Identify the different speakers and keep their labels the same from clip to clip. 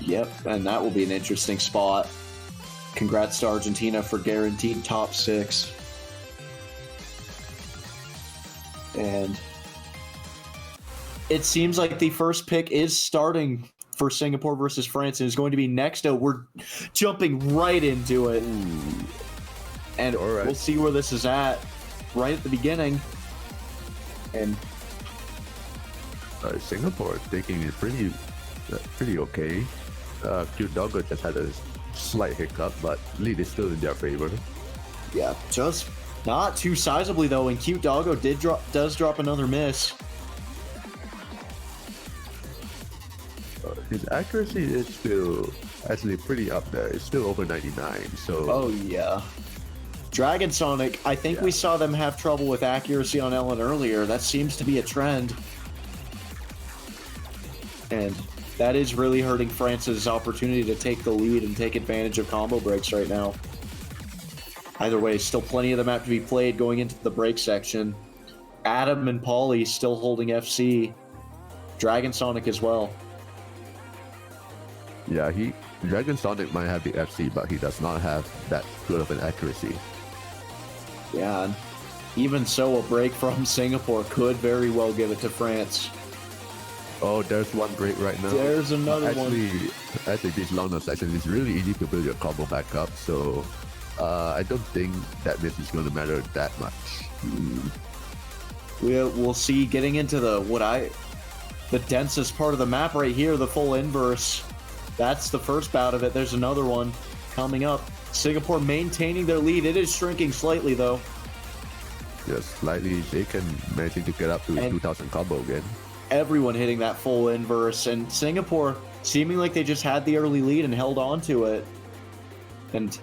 Speaker 1: Yep, and that will be an interesting spot. Congrats to Argentina for guaranteed top 6. And it seems like the first pick is starting for Singapore versus France and is going to be next. We're jumping right into it. And we'll see where this is at right at the beginning. And
Speaker 2: Singapore taking it pretty okay. Cute Doggo just had a slight hiccup, but lead is still in their favor.
Speaker 1: Yeah, just not too sizably though, and Cute Doggo does drop another miss.
Speaker 2: His accuracy is still actually pretty up there. It's still over 99, so...
Speaker 1: Oh, yeah. Dragon Sonic, I think we saw them have trouble with accuracy on Ellen earlier. That seems to be a trend. And that is really hurting France's opportunity to take the lead and take advantage of combo breaks right now. Either way, still plenty of them have to be played going into the break section. Adam and Pauly still holding FC. Dragon Sonic as well.
Speaker 2: Yeah, Dragon Sonic might have the FC, but he does not have that good of an accuracy.
Speaker 1: Yeah, and even so, a break from Singapore could very well give it to France.
Speaker 2: Oh, there's one break right now.
Speaker 1: There's another one.
Speaker 2: Actually, this long enough session is really easy to build your combo back up, so I don't think that miss is going to matter that much.
Speaker 1: We'll see. Getting into the densest part of the map right here, the full inverse. That's the first bout of it. There's another one coming up. Singapore maintaining their lead. It is shrinking slightly, though.
Speaker 2: Yes, slightly. They can manage to get up to 2,000 combo again.
Speaker 1: Everyone hitting that full inverse, and Singapore seeming like they just had the early lead and held on to it. And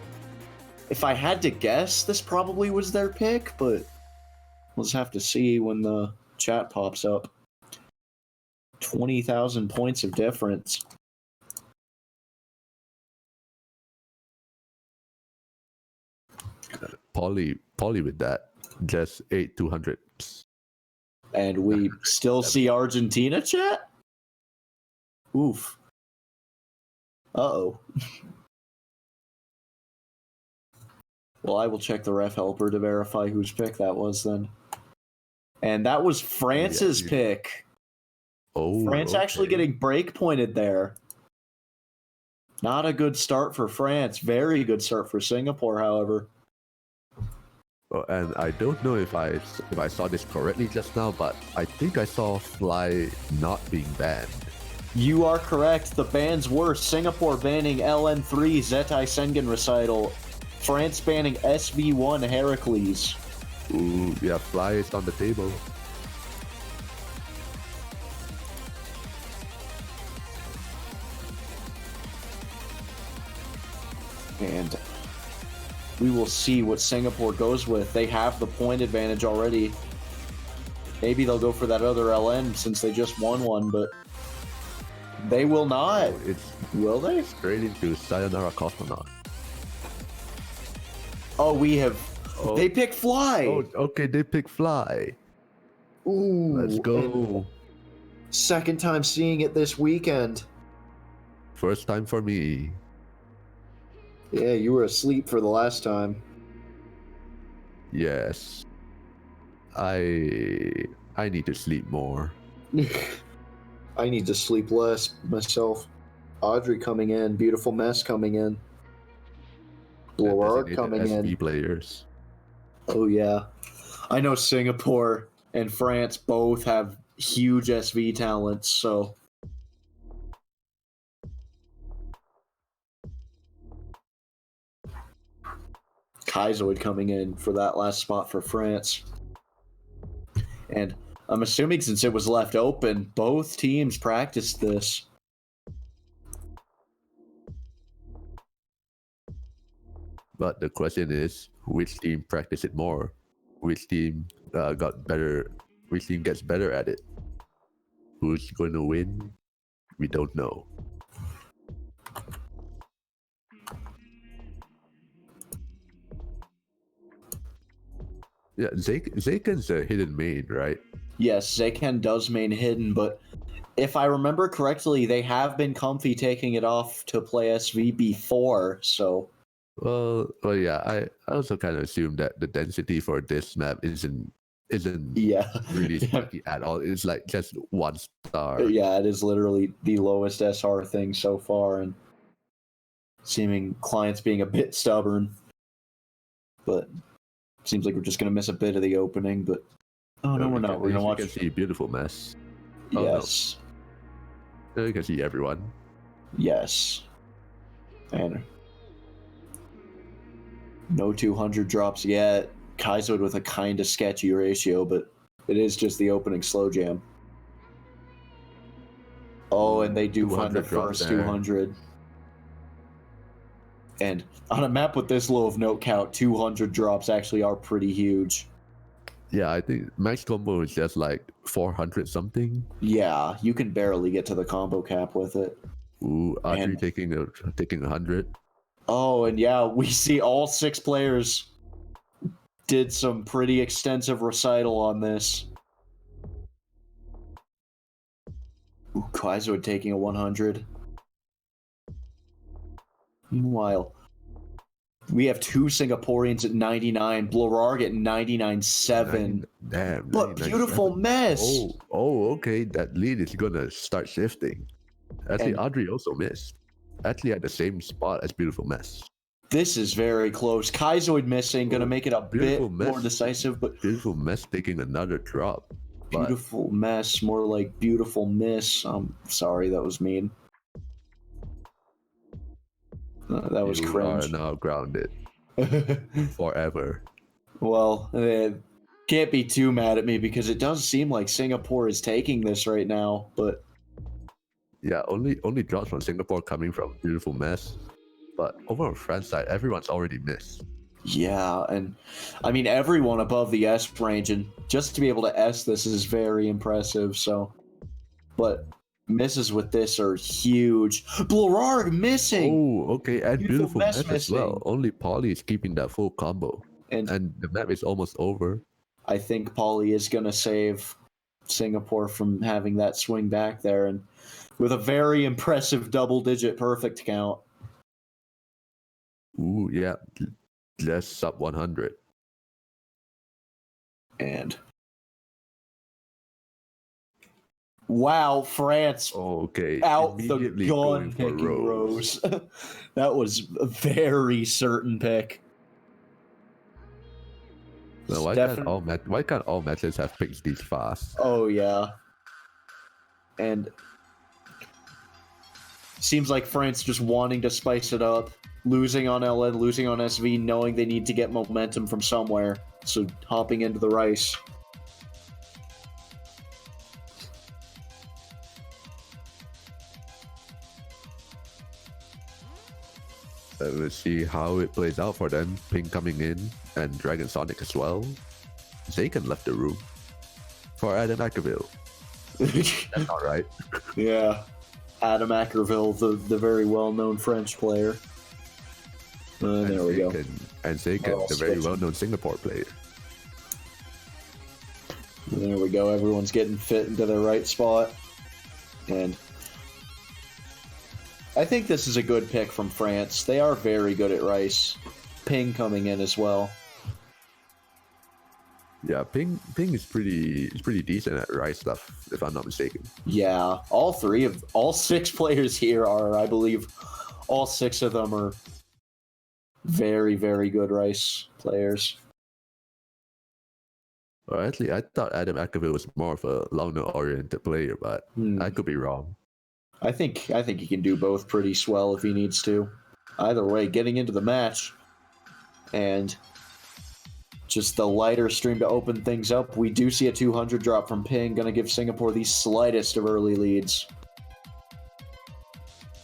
Speaker 1: if I had to guess, this probably was their pick, but we'll just have to see when the chat pops up. 20,000 points of difference.
Speaker 2: Pauly with that. Just 8,200.
Speaker 1: And we still see Argentina, chat? Oof. Uh-oh. Well, I will check the ref helper to verify whose pick that was then. And that was France's pick.
Speaker 2: Oh,
Speaker 1: France actually getting break pointed there. Not a good start for France. Very good start for Singapore, however.
Speaker 2: Oh, and I don't know if I saw this correctly just now, but I think I saw Fly not being banned.
Speaker 1: You are correct. The bans were Singapore banning LN3 Zetai Sengen Recital, France banning SV1 Heracles.
Speaker 2: Ooh, yeah, Fly is on the table.
Speaker 1: And we will see what Singapore goes with. They have the point advantage already. Maybe they'll go for that other LN since they just won one, but they will not. Will they?
Speaker 2: Straight into Sayonara Cosmonaut.
Speaker 1: Oh, we have... Oh. They pick Fly!
Speaker 2: Oh, okay, they pick Fly.
Speaker 1: Ooh.
Speaker 2: Let's go.
Speaker 1: Second time seeing it this weekend.
Speaker 2: First time for me.
Speaker 1: Yeah, you were asleep for the last time.
Speaker 2: Yes. I need to sleep more.
Speaker 1: I need to sleep less myself. Audrey coming in, Beautiful Mess coming in. Bloward coming in.
Speaker 2: Players.
Speaker 1: Oh yeah. I know Singapore and France both have huge SV talents, so Kaizoid coming in for that last spot for France. And I'm assuming since it was left open, both teams practiced this.
Speaker 2: But the question is, which team practiced it more? Which team got better? Which team gets better at it? Who's going to win? We don't know. Yeah, Zayken's a hidden main, right?
Speaker 1: Yes, Zayken does main hidden, but if I remember correctly, they have been comfy taking it off to play SV before, so
Speaker 2: Well, yeah. I also kind of assume that the density for this map isn't
Speaker 1: yeah.
Speaker 2: really spiky at all. It's like just 1 star.
Speaker 1: Yeah, it is literally the lowest SR thing so far, and seeming clients being a bit stubborn. But seems like we're just gonna miss a bit of the opening. But oh no, we're not. We're gonna watch.
Speaker 2: You can see beautiful mess.
Speaker 1: Yes.
Speaker 2: Oh, no. You can see everyone.
Speaker 1: Yes. And no 200 drops yet. Kaizoid with a kind of sketchy ratio, but it is just the opening slow jam. Oh, and they do find the first 200. And on a map with this low of note count, 200 drops actually are pretty huge.
Speaker 2: Yeah, I think max combo is just like 400 something.
Speaker 1: Yeah, you can barely get to the combo cap with it.
Speaker 2: Ooh, Audrey taking 100.
Speaker 1: Oh, and yeah, we see all 6 players did some pretty extensive recital on this. Ooh, Kaizoid taking a 100. Meanwhile, we have 2 Singaporeans at 99, Blorarg at 99.7.
Speaker 2: Damn.
Speaker 1: But beautiful mess.
Speaker 2: Oh, okay. That lead is gonna start shifting. Actually, Audrey also missed. Actually, at the same spot as Beautiful Mess.
Speaker 1: This is very close. Kaizoid missing, gonna make it a bit more decisive, but
Speaker 2: Beautiful Mess taking another drop.
Speaker 1: Beautiful Mess, more like Beautiful Miss. I'm sorry, that was mean. That was cringe.
Speaker 2: You are now grounded. Forever.
Speaker 1: Well, can't be too mad at me because it does seem like Singapore is taking this right now, but
Speaker 2: yeah, only drops from Singapore coming from Beautiful Mess. But over on France side, everyone's already missed.
Speaker 1: Yeah, and I mean everyone above the S range, and just to be able to S this is very impressive. So, but misses with this are huge. Blorarg missing.
Speaker 2: Oh, okay, and Beautiful Mess as well. Only Polly is keeping that full combo, and the map is almost over.
Speaker 1: I think Polly is gonna save Singapore from having that swing back there, and with a very impressive double-digit perfect count.
Speaker 2: Ooh, yeah. Just sub 100.
Speaker 1: And wow, France out the gun picking Rose. That was a very certain pick.
Speaker 2: No, why can't all matches have picks these fast?
Speaker 1: Oh yeah. And seems like France just wanting to spice it up. Losing on LN, losing on SV, knowing they need to get momentum from somewhere. So hopping into the rice.
Speaker 2: Let's see how it plays out for them. Ping coming in and Dragon Sonic as well. Zaken left the room for Adam Ackerville. That's not right.
Speaker 1: Yeah. Adam Ackerville, the very well-known French player. There we go.
Speaker 2: And Zaken, the very well-known Singapore player.
Speaker 1: There we go. Everyone's getting fit into their right spot. And I think this is a good pick from France. They are very good at Rice. Ping coming in as well.
Speaker 2: Yeah, Ping is pretty decent at Rice stuff, if I'm not mistaken.
Speaker 1: Yeah, all 6 players here are, I believe, all 6 of them are very, very good Rice players.
Speaker 2: Well, actually, I thought Adam Ackerville was more of a long-oriented player, but I could be wrong.
Speaker 1: I think he can do both pretty swell if he needs to. Either way, getting into the match, and just the lighter stream to open things up. We do see a 200 drop from Ping, gonna give Singapore the slightest of early leads.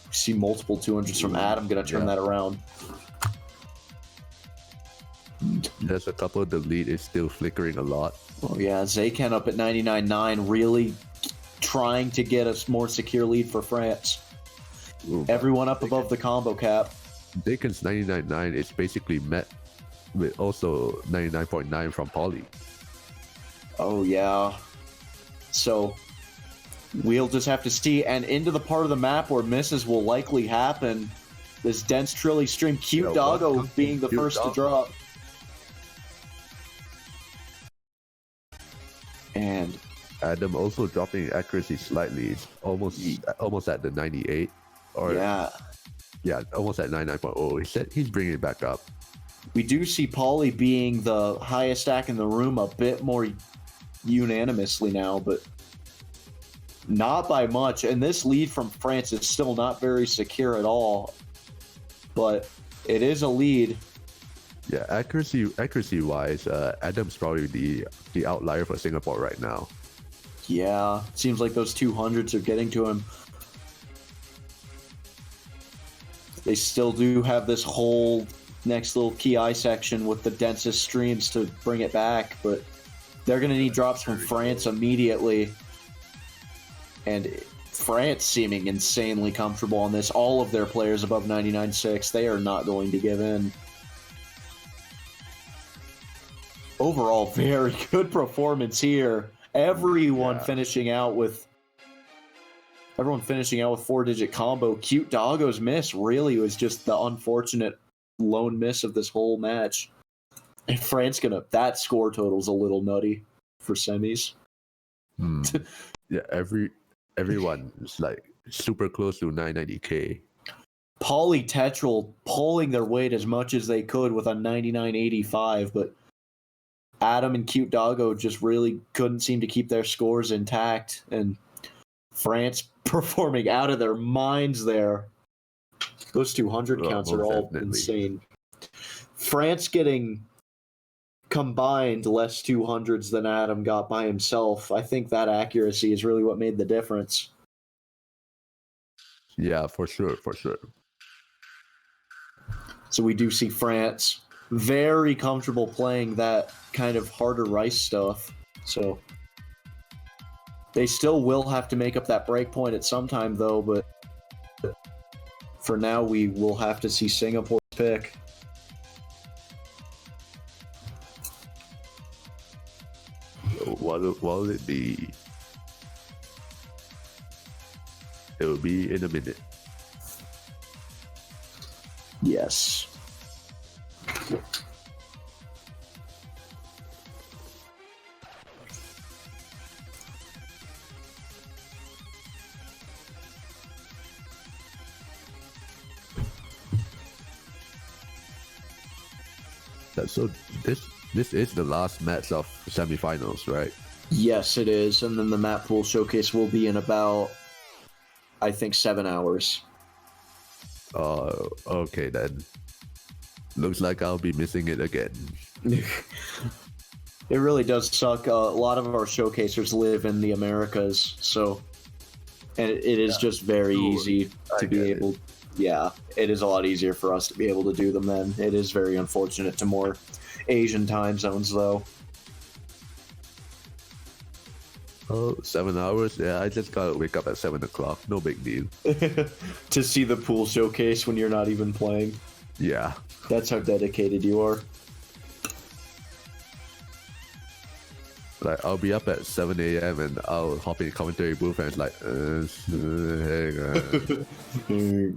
Speaker 1: We see multiple 200s from Adam, gonna turn that around.
Speaker 2: There's a couple. The lead is still flickering a lot.
Speaker 1: Oh yeah, Zaken up at 99.9, really trying to get a more secure lead for France.
Speaker 2: Ooh,
Speaker 1: everyone up above the combo cap.
Speaker 2: Zaken's 99.9 is basically met with also 99.9 from Polly.
Speaker 1: Oh yeah. So We'll just have to see. And into the part of the map where misses will likely happen. This dense Trilly stream. Cute Doggo being the first to drop. And
Speaker 2: Adam also dropping accuracy slightly. It's almost at the 98. Or yeah, almost at 99.0. He's bringing it back up.
Speaker 1: We do see Pauly being the highest stack in the room a bit more unanimously now, but not by much. And this lead from France is still not very secure at all, but it is a lead.
Speaker 2: Yeah, accuracy wise, Adam's probably the outlier for Singapore right now.
Speaker 1: Yeah, seems like those 200s are getting to him. They still do have this whole next little KI section with the densest streams to bring it back, but they're going to need drops from France immediately. And France seeming insanely comfortable on this. All of their players above 99.6, they are not going to give in. Overall, very good performance here. Everyone finishing out with 4-digit combo. Cute Doggo's miss really was just the unfortunate lone miss of this whole match. And France that score total's a little nutty for semis.
Speaker 2: Yeah, everyone is like super close to 990k.
Speaker 1: Pauly Tetrel pulling their weight as much as they could with a 99.85, but Adam and Cute Doggo just really couldn't seem to keep their scores intact, and France performing out of their minds there. Those 200 counts are all insane. France getting combined less 200s than Adam got by himself. I think that accuracy is really what made the difference.
Speaker 2: Yeah, for sure.
Speaker 1: So we do see France very comfortable playing that kind of harder rice stuff. So they still will have to make up that break point at some time, though, but for now we will have to see Singapore's pick.
Speaker 2: What will it be? It will be in a minute.
Speaker 1: Yes.
Speaker 2: So this is the last match of semifinals, right?
Speaker 1: Yes, it is. And then the map pool showcase will be in about, I think, 7 hours.
Speaker 2: Okay then. Looks like I'll be missing it again.
Speaker 1: It really does suck. A lot of our showcasers live in the Americas, so and it is just very easy to be able. Yeah, it is a lot easier for us to be able to do them then. It is very unfortunate to more Asian time zones, though.
Speaker 2: Oh, 7 hours? Yeah, I just gotta wake up at 7 o'clock. No big deal.
Speaker 1: To see the pool showcase when you're not even playing.
Speaker 2: Yeah.
Speaker 1: That's how dedicated you are.
Speaker 2: Like, I'll be up at 7 a.m. and I'll hop in the commentary booth and it's like, hey,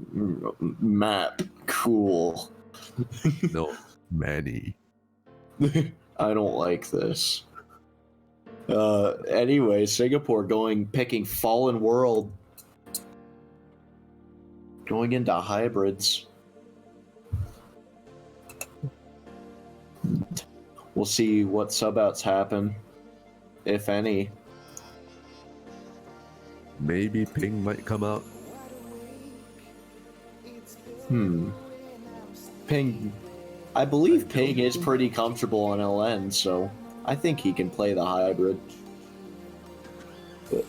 Speaker 1: map, cool.
Speaker 2: No, Manny.
Speaker 1: I don't like this. Anyway, Singapore picking Fallen World. Going into hybrids. We'll see what sub-outs happen, if any.
Speaker 2: Maybe Ping might come out.
Speaker 1: Ping. I believe Ping is pretty comfortable on LN, so I think he can play the hybrid. But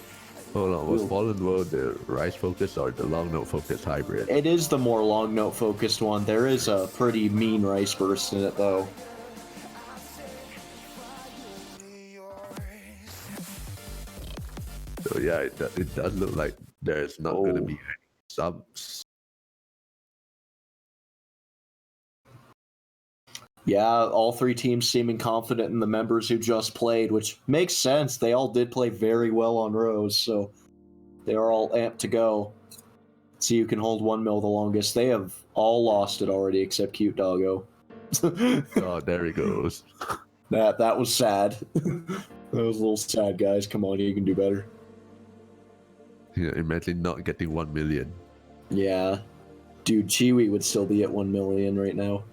Speaker 2: hold on, was Fallen World the Rise focused or the long note focused hybrid?
Speaker 1: it is the more long note focused one. There is a pretty mean Rice burst in it, though.
Speaker 2: So yeah, it does look like there's not going to be any subs.
Speaker 1: Yeah, all three teams seeming confident in the members who just played, which makes sense. They all did play very well on Rose, so They are all amped to go. See who can hold 1 mil the longest. They have all lost it already except Cute Doggo.
Speaker 2: Oh, there he goes.
Speaker 1: That was sad. That was a little sad, guys. Come on, you can do better.
Speaker 2: Yeah, imagine not getting 1 million.
Speaker 1: Yeah. Dude, Chiwi would still be at 1 million right now.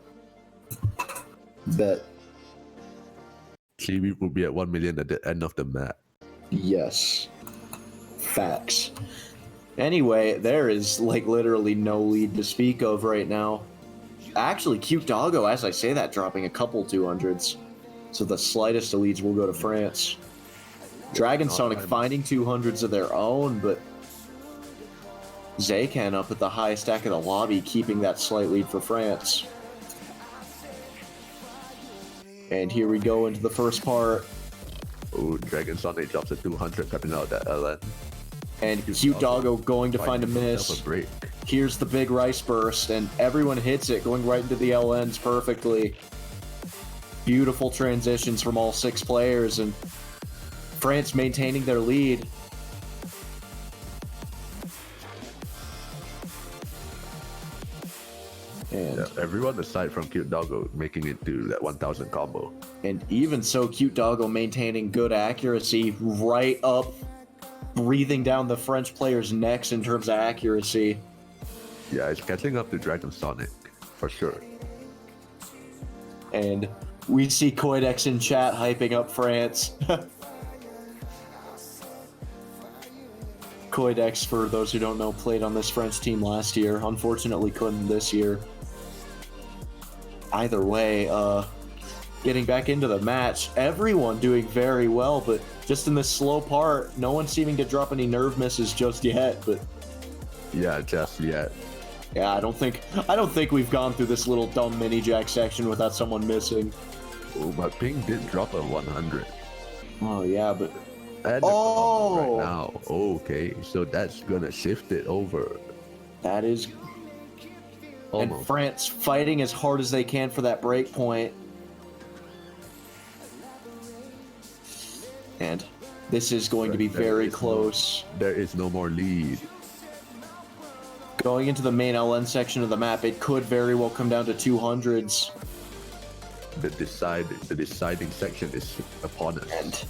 Speaker 1: Bet.
Speaker 2: Kiwi will be at 1 million at the end of the map.
Speaker 1: Yes. Facts. Anyway, there is like literally no lead to speak of right now. Actually, Cute Doggo, as I say that, dropping a couple 200s. So the slightest of leads will go to France. Dragon Sonic finding 200s of their own, but Zaykan up at the highest stack of the lobby, keeping that slight lead for France. And here we go into the first part.
Speaker 2: Oh, Dragon Sonic drops a 200 coming out that LN.
Speaker 1: And Cute Doggo going to find a miss.
Speaker 2: A break.
Speaker 1: Here's the big rice burst, and everyone hits it, going right into the LNs perfectly. Beautiful transitions from all 6 players, and France maintaining their lead. And
Speaker 2: yeah, everyone aside from Cute Doggo making it to that 1000 combo.
Speaker 1: And even so, Cute Doggo maintaining good accuracy, right up, breathing down the French players' necks in terms of accuracy.
Speaker 2: Yeah, it's catching up to Dragon Sonic, for sure.
Speaker 1: And we see Koidex in chat hyping up France. Koidex, for those who don't know, played on this French team last year. Unfortunately, couldn't this year. Either way, getting back into the match, everyone doing very well, but just in this slow part, no one seeming to drop any nerve misses just yet. But
Speaker 2: yeah, just yet.
Speaker 1: Yeah, I don't think we've gone through this little dumb mini jack section without someone missing.
Speaker 2: Oh, but Ping did drop a 100.
Speaker 1: Oh yeah, but
Speaker 2: And right now, okay, so that's gonna shift it over.
Speaker 1: That is.
Speaker 2: Almost.
Speaker 1: And France fighting as hard as they can for that break point. And this is going to be very close.
Speaker 2: There is no more lead.
Speaker 1: Going into the main LN section of the map, it could very well come down to 200s.
Speaker 2: The deciding section is upon us.
Speaker 1: And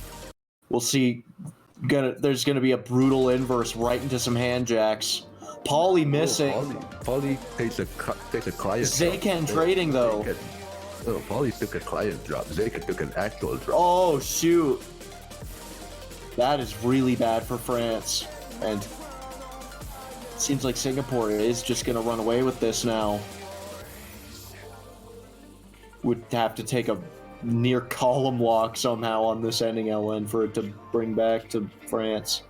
Speaker 1: we'll see. There's gonna be a brutal inverse right into some hand jacks. Pauly missing.
Speaker 2: Pauly takes a client.
Speaker 1: Zaykan trading though.
Speaker 2: Pauly took a client drop. Zaykan took an actual drop.
Speaker 1: Oh shoot! That is really bad for France, and it seems like Singapore is just gonna run away with this now. Would have to take a near column walk somehow on this ending LN for it to bring back to France.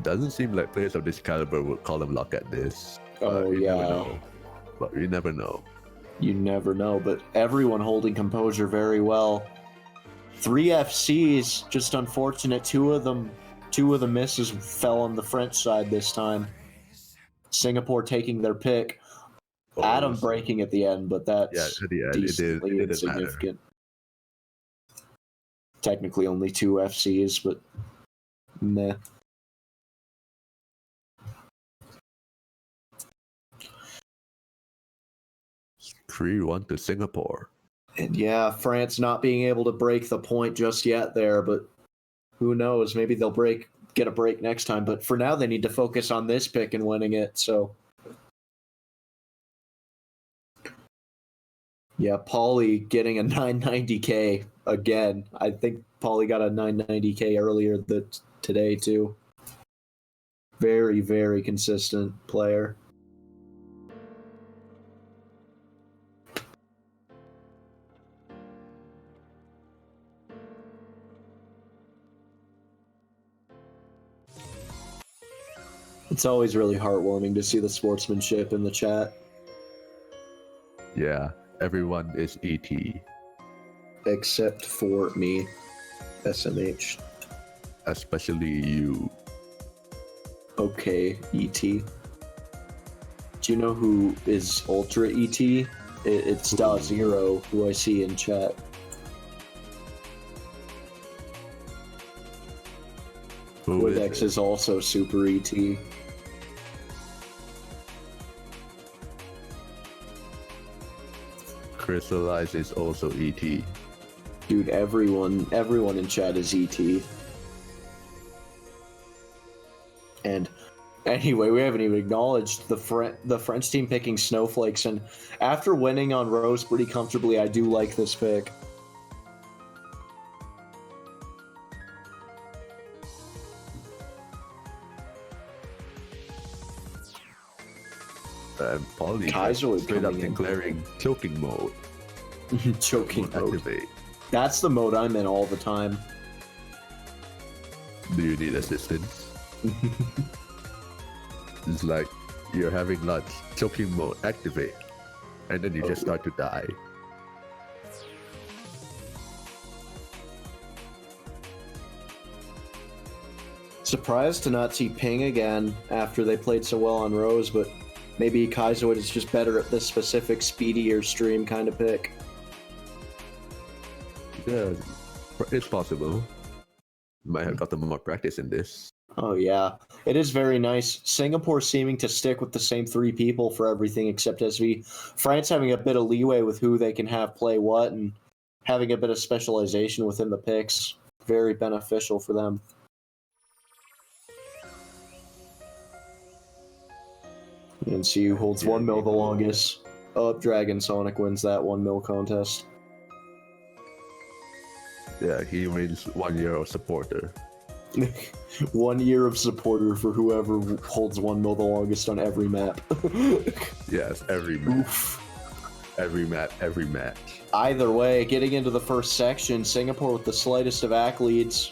Speaker 2: Doesn't seem like players of this caliber would call them luck at this.
Speaker 1: Oh yeah.
Speaker 2: Never know. But you never know.
Speaker 1: You never know, but everyone holding composure very well. 3 FCs, just unfortunate. Two of the misses fell on the French side this time. Singapore taking their pick. Adam breaking at the end, but that's decently insignificant. Technically only 2 FCs, but meh.
Speaker 2: 3-1 to Singapore.
Speaker 1: And yeah, France not being able to break the point just yet there, but who knows? Maybe they'll get a break next time. But for now, they need to focus on this pick and winning it. So yeah, Pauly getting a 990k again. I think Pauly got a 990k earlier today too. Very, very consistent player. It's always really heartwarming to see the sportsmanship in the chat.
Speaker 2: Yeah, everyone is ET.
Speaker 1: Except for me, SMH.
Speaker 2: Especially you.
Speaker 1: Okay, ET. Do you know who is Ultra ET? It's Zero, who I see in chat. Codex is also Super ET.
Speaker 2: Crystallize is also ET.
Speaker 1: Dude, everyone in chat is ET. And anyway, we haven't even acknowledged the French team picking Snowflakes, and after winning on Rose pretty comfortably, I do like this pick.
Speaker 2: And Polly
Speaker 1: Kaiser
Speaker 2: straight up
Speaker 1: coming in.
Speaker 2: declaring choking mode.
Speaker 1: Choking mode.
Speaker 2: Activate.
Speaker 1: That's the mode I'm in all the time.
Speaker 2: Do you need assistance? It's like you're having lunch, choking mode, activate, and then you just start to die.
Speaker 1: Surprised to not see Ping again after they played so well on Rose, but maybe Kaizoid is just better at this specific speedier stream kind of pick.
Speaker 2: Yeah, it's possible. Might have gotten more practice in this.
Speaker 1: Oh yeah, it is very nice. Singapore seeming to stick with the same three people for everything except SV. France having a bit of leeway with who they can have play what and having a bit of specialization within the picks. Very beneficial for them. And see who holds 1 mil the longest. Up, Dragon Sonic wins that 1 mil contest.
Speaker 2: Yeah, he wins 1 year of supporter.
Speaker 1: 1 year of supporter for whoever holds 1 mil the longest on every map.
Speaker 2: Yes, every map.
Speaker 1: Oof.
Speaker 2: Every map, every match.
Speaker 1: Either way, getting into the first section, Singapore with the slightest of ACK leads.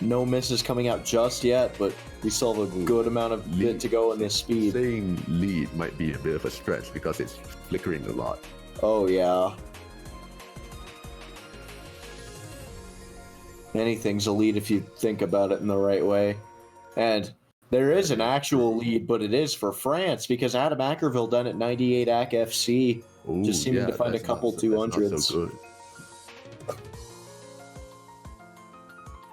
Speaker 1: No misses coming out just yet, but we still have a good amount of bit to go in this speed.
Speaker 2: Saying lead might be a bit of a stretch because it's flickering a lot.
Speaker 1: Oh yeah. Anything's a lead if you think about it in the right way. And there is an actual lead, but it is for France because Adam Ackerville done at 98 AC FC.
Speaker 2: Ooh,
Speaker 1: Just seeming to find a couple 200s.
Speaker 2: That's not so good.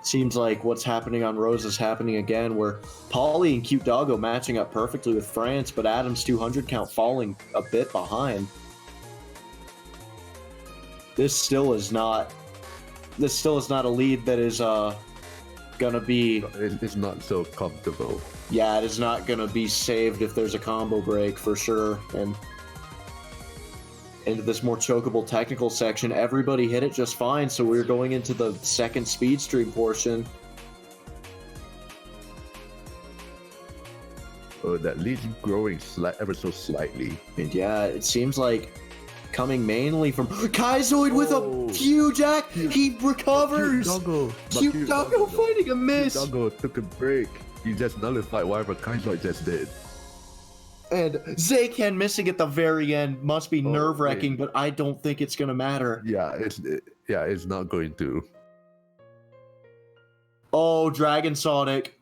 Speaker 1: Seems like what's happening on Rose is happening again, where Polly and Cute Doggo matching up perfectly with France, but Adam's 200 count falling a bit behind. This still is not a lead that is gonna be.
Speaker 2: It's not so comfortable.
Speaker 1: Yeah, it is not gonna be saved if there's a combo break for sure. And into this more chokeable technical section, everybody hit it just fine, so we're going into the second speed stream portion.
Speaker 2: Oh, that lead's growing ever so slightly.
Speaker 1: And yeah, it seems like coming mainly from Kaizoid with a huge act. He recovers. Cute Doggo finding a miss.
Speaker 2: Cute Doggo took a break. He just nullified whatever Kaizoid just did.
Speaker 1: And Zayken missing at the very end must be nerve-wracking, but I don't think it's gonna matter.
Speaker 2: Yeah, it's not going to.
Speaker 1: Oh, Dragon Sonic.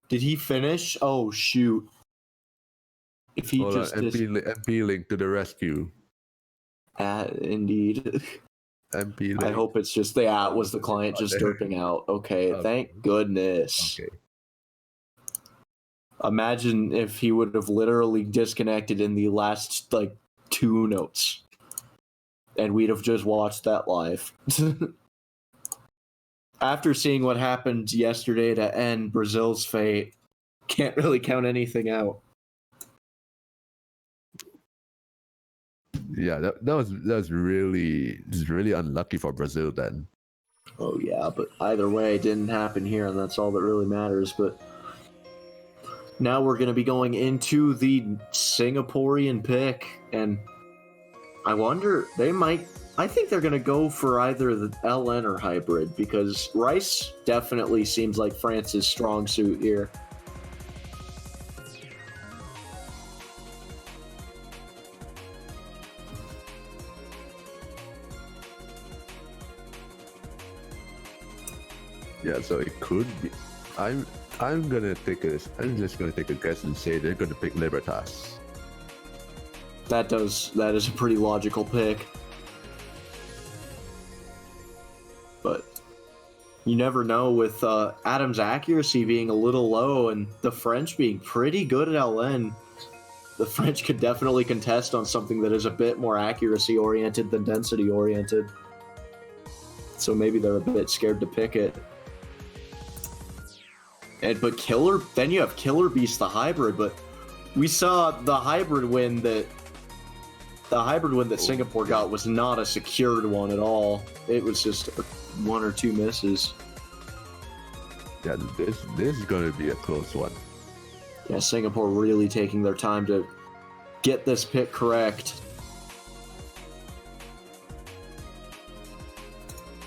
Speaker 1: Did he finish? Oh shoot. If he just
Speaker 2: MP Link to the rescue.
Speaker 1: Indeed.
Speaker 2: MP Link.
Speaker 1: I hope it's just it was the client just derping out. Okay, thank goodness.
Speaker 2: Okay.
Speaker 1: Imagine if he would have literally disconnected in the last, 2 notes. And we'd have just watched that live. After seeing what happened yesterday to end Brazil's fate, can't really count anything out.
Speaker 2: Yeah, that was really unlucky for Brazil then.
Speaker 1: Oh yeah, but either way, it didn't happen here, and that's all that really matters. But now we're going to be going into the Singaporean pick, and I wonder, I think they're going to go for either the LN or hybrid, because Rice definitely seems like France's strong suit here.
Speaker 2: Yeah, so it could be. I'm just gonna take a guess and say they're gonna pick Libertas.
Speaker 1: That is a pretty logical pick. But you never know with Adam's accuracy being a little low and the French being pretty good at LN. the French could definitely contest on something that is a bit more accuracy-oriented than density-oriented. So maybe they're a bit scared to pick it. But then you have Killer Beast, the hybrid, but we saw the hybrid win that Singapore got was not a secured one at all. It was just one or two misses.
Speaker 2: Yeah, this is going to be a close one.
Speaker 1: Yeah, Singapore really taking their time to get this pick correct.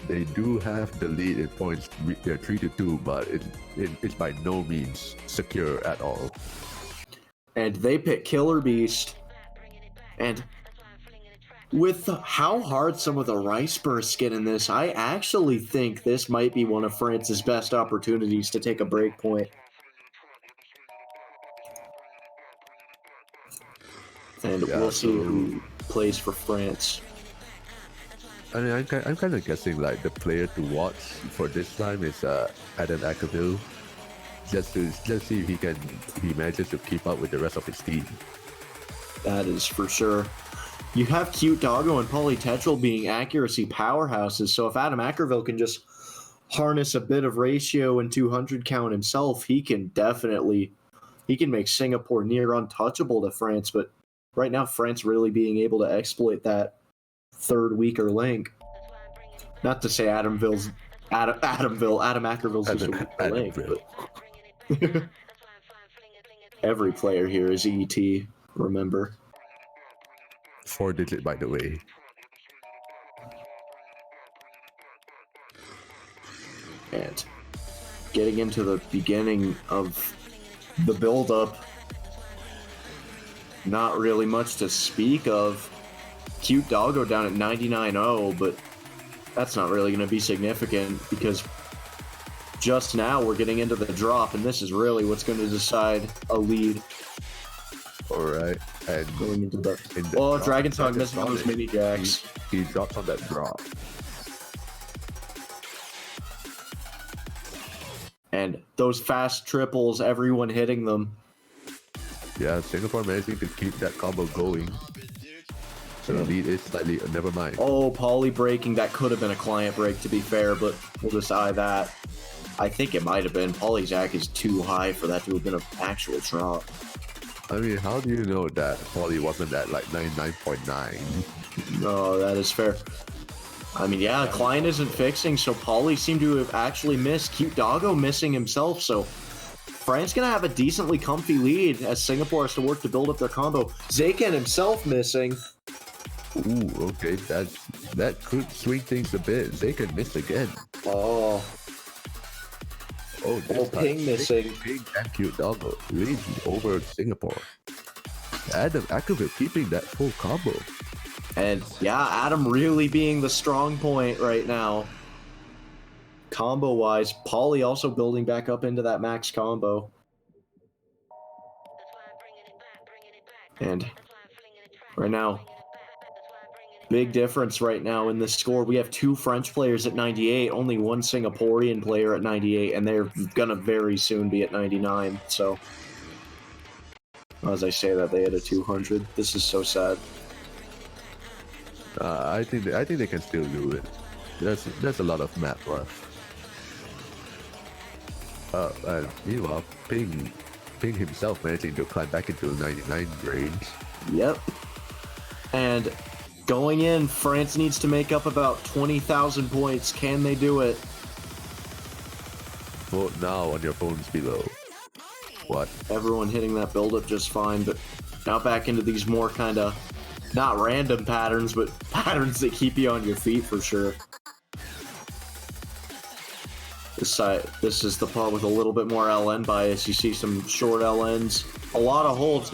Speaker 2: They do have the lead in points. They're 3-2, but it's by no means secure at all.
Speaker 1: And they pick Killer Beast. And with how hard some of the rice bursts get in this, I actually think this might be one of France's best opportunities to take a break point. And we'll see who plays for France.
Speaker 2: I mean, I'm kind of guessing like the player to watch for this time is Adam Ackerville, just see if he manages to keep up with the rest of his team.
Speaker 1: That is for sure. You have Cute Doggo and Polytetral being accuracy powerhouses, so if Adam Ackerville can just harness a bit of ratio and 200 count himself, he can make Singapore near untouchable to France. But right now, France really being able to exploit that third weaker link. Not to say Adam Ackerville's just a weaker link, but every player here is ET, remember.
Speaker 2: 4-digit, by the way.
Speaker 1: And getting into the beginning of the build-up, not really much to speak of. Cute Doggo down at 99.0, but that's not really going to be significant because just now we're getting into the drop, and this is really what's going to decide a lead.
Speaker 2: All right, and
Speaker 1: going into the Dragon Song missing those mini jacks.
Speaker 2: He drops on that drop.
Speaker 1: And those fast triples, everyone hitting them.
Speaker 2: Yeah, Singapore managing to keep that combo going. So the lead is slightly, never mind.
Speaker 1: Oh, Poly breaking, that could have been a client break to be fair, but we'll just eye that. I think it might have been. Poly's Jack is too high for that to have been an actual drop.
Speaker 2: I mean, how do you know that Poly wasn't at like 99.9?
Speaker 1: No, that is fair. I mean, yeah, client isn't fixing, so Poly seemed to have actually missed. Cute Doggo missing himself, so France gonna have a decently comfy lead as Singapore has to work to build up their combo. Zayken himself missing.
Speaker 2: Ooh, okay, that could swing things a bit. Zayken missed again.
Speaker 1: Oh, Ping missing.
Speaker 2: Ping and Cute Doggo leading over Singapore. Adam Ackerville keeping that full combo.
Speaker 1: And yeah, Adam really being the strong point right now. Combo-wise, Poly also building back up into that max combo. And right now, big difference right now in this score. We have two French players at 98, only one Singaporean player at 98, and they're gonna very soon be at 99. So, as I say that, they had a 200. This is so sad.
Speaker 2: I think they can still do it. There's a lot of map left. And meanwhile, Ping himself managing to climb back into 99 range.
Speaker 1: Yep. And going in, France needs to make up about 20,000 points. Can they do it?
Speaker 2: Vote now on your phones below. What?
Speaker 1: Everyone hitting that build-up just fine, but now back into these more kind of, not random patterns, but patterns that keep you on your feet for sure. This is the part with a little bit more LN bias. You see some short LNs, a lot of holds.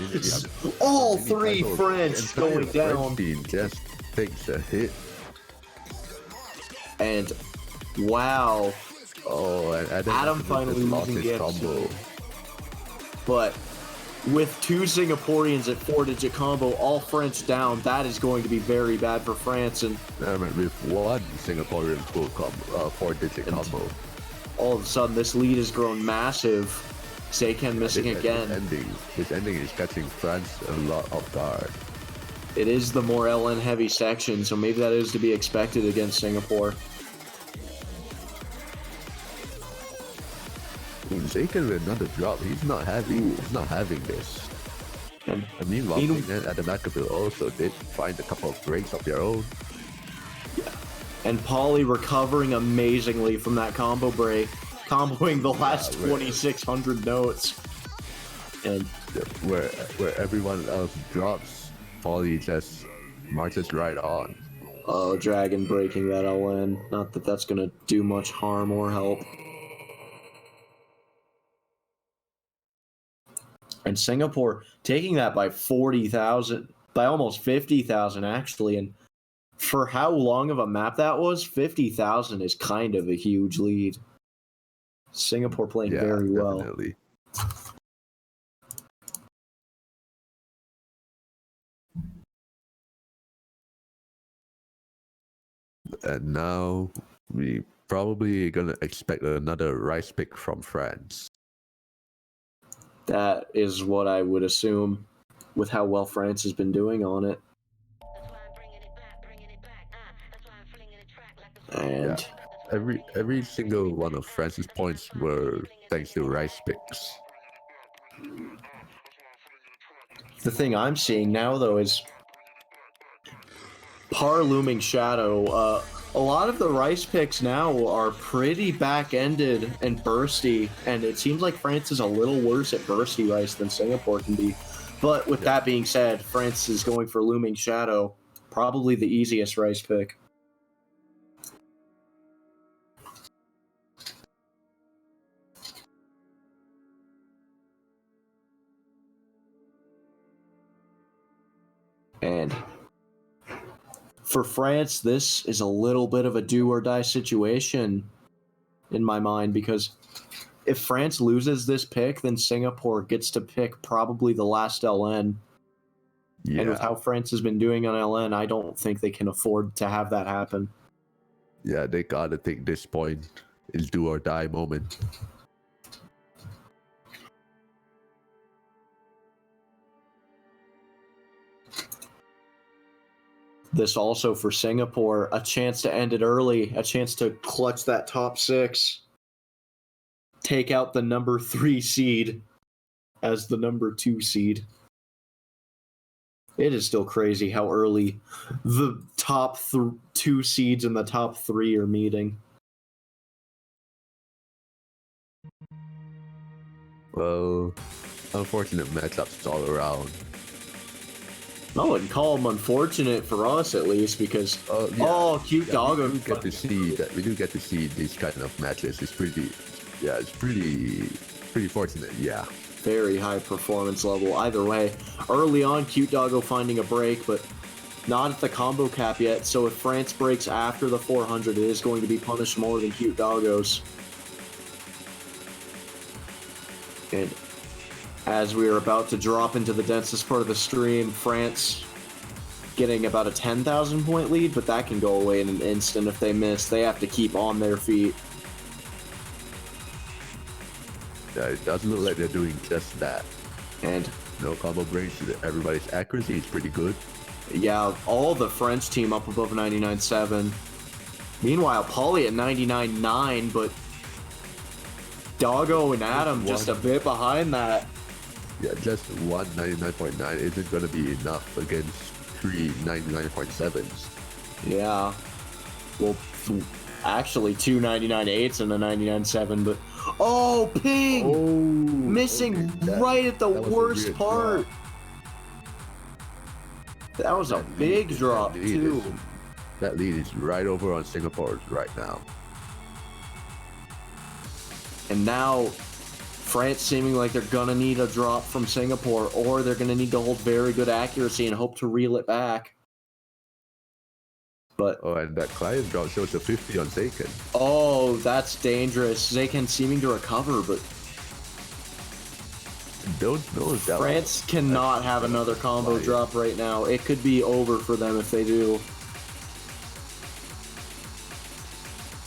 Speaker 1: All three French going down.
Speaker 2: Team just takes a hit.
Speaker 1: And wow.
Speaker 2: Oh, and
Speaker 1: Adam finally
Speaker 2: lost
Speaker 1: losing
Speaker 2: his
Speaker 1: gifts.
Speaker 2: combo.
Speaker 1: But with two Singaporeans at 4-digit combo, all French down, that is going to be very bad for France. And
Speaker 2: I mean, with one Singaporean full combo, 4-digit combo.
Speaker 1: all of a sudden, this lead has grown massive. Zayken missing
Speaker 2: This
Speaker 1: again.
Speaker 2: ending is catching France a lot off guard.
Speaker 1: It is the more LN heavy section, so maybe that is to be expected against Singapore.
Speaker 2: Zayken with another drop. He's not having this.
Speaker 1: And
Speaker 2: meanwhile, at the back of it also did find a couple of breaks of their own.
Speaker 1: And Pauly recovering amazingly from that combo break, comboing the last 2,600 notes. And
Speaker 2: where everyone else drops, Pauly just marches right on.
Speaker 1: oh, Dragon breaking that LN. Not that that's gonna do much harm or help. And Singapore taking that by 40,000, by almost 50,000 actually. And for how long of a map that was, 50,000 is kind of a huge lead. Singapore playing very well.
Speaker 2: Definitely. And now we probably gonna expect another rice pick from France.
Speaker 1: That is what I would assume with how well France has been doing on it. And
Speaker 2: every single one of France's points were thanks to rice picks.
Speaker 1: The thing I'm seeing now, though, is Par looming shadow. A lot of the rice picks now are pretty back-ended and bursty, and it seems like France is a little worse at bursty rice than Singapore can be. But with that being said, France is going for looming shadow, probably the easiest rice pick. And for France, this is a little bit of a do or die situation in my mind, because if France loses this pick, then Singapore gets to pick probably the last LN. Yeah. And with how France has been doing on LN, I don't think they can afford to have that happen.
Speaker 2: Yeah, they gotta take this point. It's do or die moment.
Speaker 1: This also for Singapore, a chance to end it early, a chance to clutch that top 6, take out the number 3 seed as the number 2 seed. It is still crazy how early the top 2 seeds and the top 3 are meeting.
Speaker 2: Well, unfortunate matchups all around.
Speaker 1: I wouldn't call them unfortunate for us, at least, because cute dog.
Speaker 2: We do get to see that. We do get to see these kind of matches. It's pretty fortunate. Yeah.
Speaker 1: Very high performance level. Either way, early on, cute doggo finding a break, but not at the combo cap yet. So if France breaks after the 400, it is going to be punished more than cute doggos. And as we are about to drop into the densest part of the stream, France getting about a 10,000 point lead, but that can go away in an instant if they miss. They have to keep on their feet.
Speaker 2: Yeah, it does look like they're doing just that.
Speaker 1: And
Speaker 2: no combo breaks. Everybody's accuracy is pretty good.
Speaker 1: Yeah, all the French team up above 99.7. Meanwhile, Pauly at 99.9, but Doggo and Adam just a bit behind that.
Speaker 2: Yeah, just 199.9 isn't going to be enough against 3 99.7s.
Speaker 1: Yeah. Well, actually, 2 99.8s and a 99.7, but... Oh, ping!
Speaker 2: Oh,
Speaker 1: missing right at the worst part. That was a big drop, too.
Speaker 2: That lead is right over on Singapore right now.
Speaker 1: And now, France seeming like they're going to need a drop from Singapore, or they're going to need to hold very good accuracy and hope to reel it back. But
Speaker 2: and that client drop shows a 50 on Zayken.
Speaker 1: Oh, that's dangerous. Zayken seeming to recover, but France cannot have another combo drop right now. It could be over for them if they do.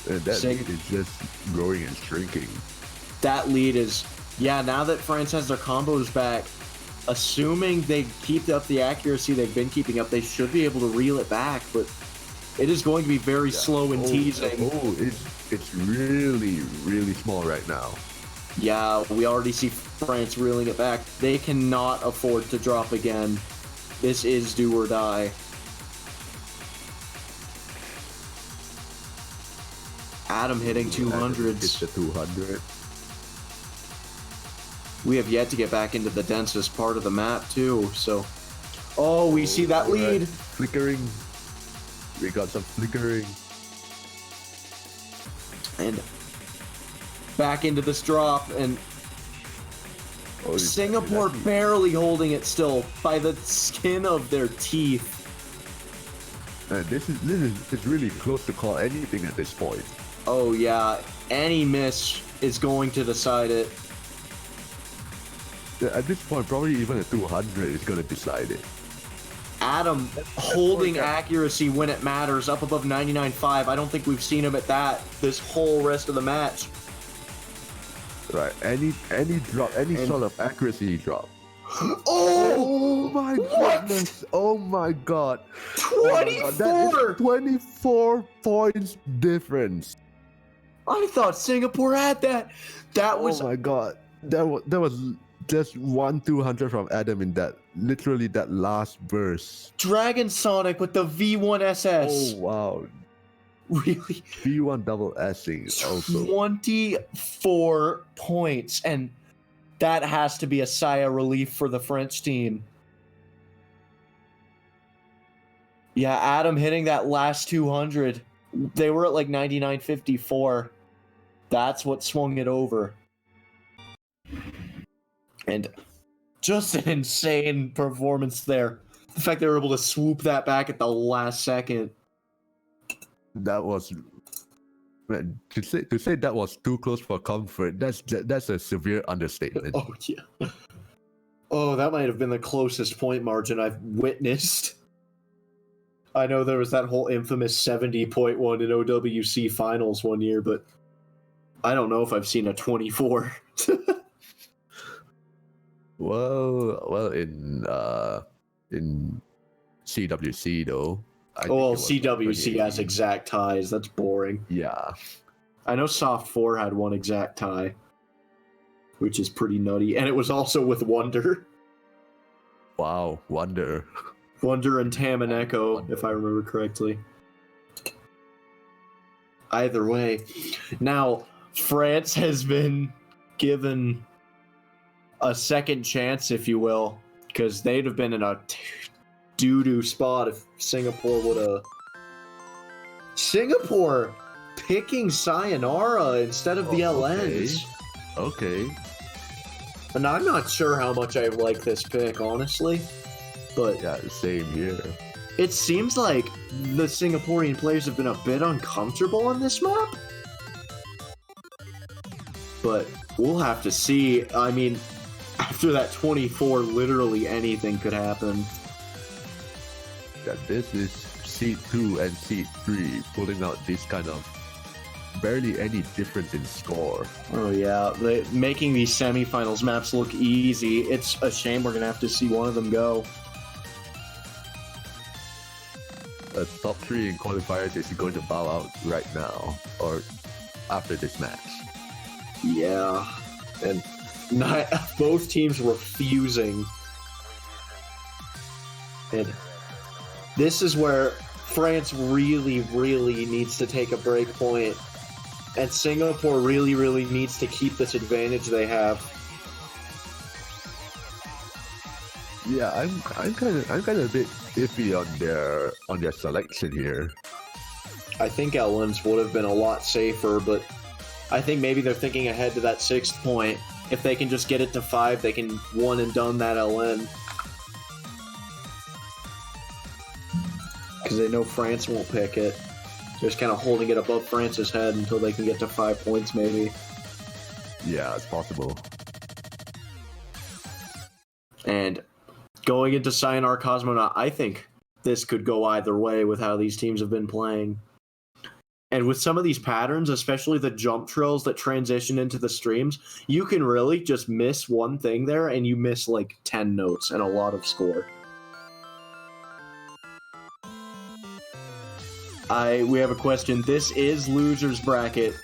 Speaker 2: And that lead is just growing and shrinking.
Speaker 1: That lead is Yeah, now that France has their combos back, assuming they keep up the accuracy they've been keeping up, they should be able to reel it back, but it is going to be very slow and teasing.
Speaker 2: It's really, really small right now.
Speaker 1: Yeah, we already see France reeling it back. They cannot afford to drop again. This is do or die. Adam hitting 200s.
Speaker 2: Hits the 200.
Speaker 1: We have yet to get back into the densest part of the map, too, so... Oh, we see that lead!
Speaker 2: Right. Flickering. We got some flickering.
Speaker 1: And back into this drop, and Singapore barely holding it still by the skin of their teeth.
Speaker 2: And this is really close to call anything at this point.
Speaker 1: Oh yeah, any miss is going to decide it.
Speaker 2: At this point, probably even a 200 is going to decide it.
Speaker 1: Adam holding accuracy when it matters, up above 99.5. I don't think we've seen him at that this whole rest of the match.
Speaker 2: Right, any drop, any sort of accuracy drop.
Speaker 1: Oh
Speaker 2: my goodness! Oh my god!
Speaker 1: 24!
Speaker 2: That is 24 points difference.
Speaker 1: I thought Singapore had that. That was.
Speaker 2: Oh my god! That was just 200 from Adam in that, literally that last burst.
Speaker 1: Dragon Sonic with the V1 SS.
Speaker 2: Oh wow!
Speaker 1: Really?
Speaker 2: V1 double S'ing also.
Speaker 1: 24 points, and that has to be a sigh of relief for the French team. Yeah, Adam hitting that last 200. They were at like 99.54. That's what swung it over. And just an insane performance there. The fact they were able to swoop that back at the last second.
Speaker 2: That was, man, to say that was too close for comfort. That's a severe understatement.
Speaker 1: Oh yeah. Oh, that might have been the closest point margin I've witnessed. I know there was that whole infamous 70.1 in OWC finals one year, but I don't know if I've seen a 24.
Speaker 2: well, in CWC though.
Speaker 1: Well, CWC has exact ties. That's boring.
Speaker 2: Yeah.
Speaker 1: I know Soft 4 had one exact tie, which is pretty nutty, and it was also with Wonder.
Speaker 2: Wow, Wonder.
Speaker 1: Wonder and Tamaneko, if I remember correctly. Either way. Now, France has been given a second chance, if you will, because they'd have been in a doo-doo spot if Singapore would have... Singapore picking Sayonara instead of the LNs.
Speaker 2: Okay.
Speaker 1: And I'm not sure how much I like this pick, honestly. But
Speaker 2: yeah, same here.
Speaker 1: It seems like the Singaporean players have been a bit uncomfortable on this map. But we'll have to see. I mean, after that 24, literally anything could happen.
Speaker 2: Yeah, this is Seed 2 and Seed 3 pulling out this kind of barely any difference in score.
Speaker 1: Oh yeah, making these semifinals maps look easy. It's a shame we're going to have to see one of them go.
Speaker 2: A top 3 in qualifiers is going to bow out right now, or after this match.
Speaker 1: Yeah, and both teams refusing. And this is where France really, really needs to take a break point, and Singapore really, really needs to keep this advantage they have.
Speaker 2: Yeah, I'm kind of a bit iffy on their selection here.
Speaker 1: I think LNs would have been a lot safer, but I think maybe they're thinking ahead to that 6th point. If they can just get it to 5, they can one and done that LN. Because they know France won't pick it. They're just kind of holding it above France's head until they can get to 5 points, maybe.
Speaker 2: Yeah, it's possible.
Speaker 1: And going into Sayonara Cosmonaut, I think this could go either way with how these teams have been playing. And with some of these patterns, especially the jump trills that transition into the streams, you can really just miss one thing there and you miss like 10 notes and a lot of score. We have a question. This is losers bracket.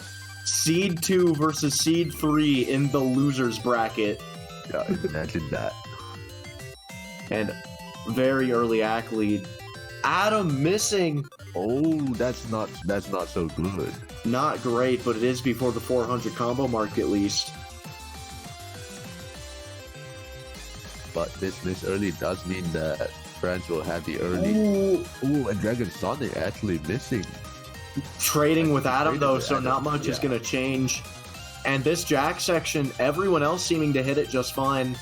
Speaker 1: Seed 2 versus Seed 3 in the losers bracket.
Speaker 2: Yeah, imagine that.
Speaker 1: And very early act lead. Adam missing.
Speaker 2: Oh, that's not so good.
Speaker 1: Not great, but it is before the 400 combo mark at least.
Speaker 2: But this miss early does mean that France will have the early.
Speaker 1: Ooh.
Speaker 2: And Dragon Sonic actually missing.
Speaker 1: Trading with Adam
Speaker 2: Trading
Speaker 1: though,
Speaker 2: with
Speaker 1: so
Speaker 2: Adam,
Speaker 1: not much is
Speaker 2: yeah.
Speaker 1: going to change. And this Jack section, everyone else seeming to hit it just fine.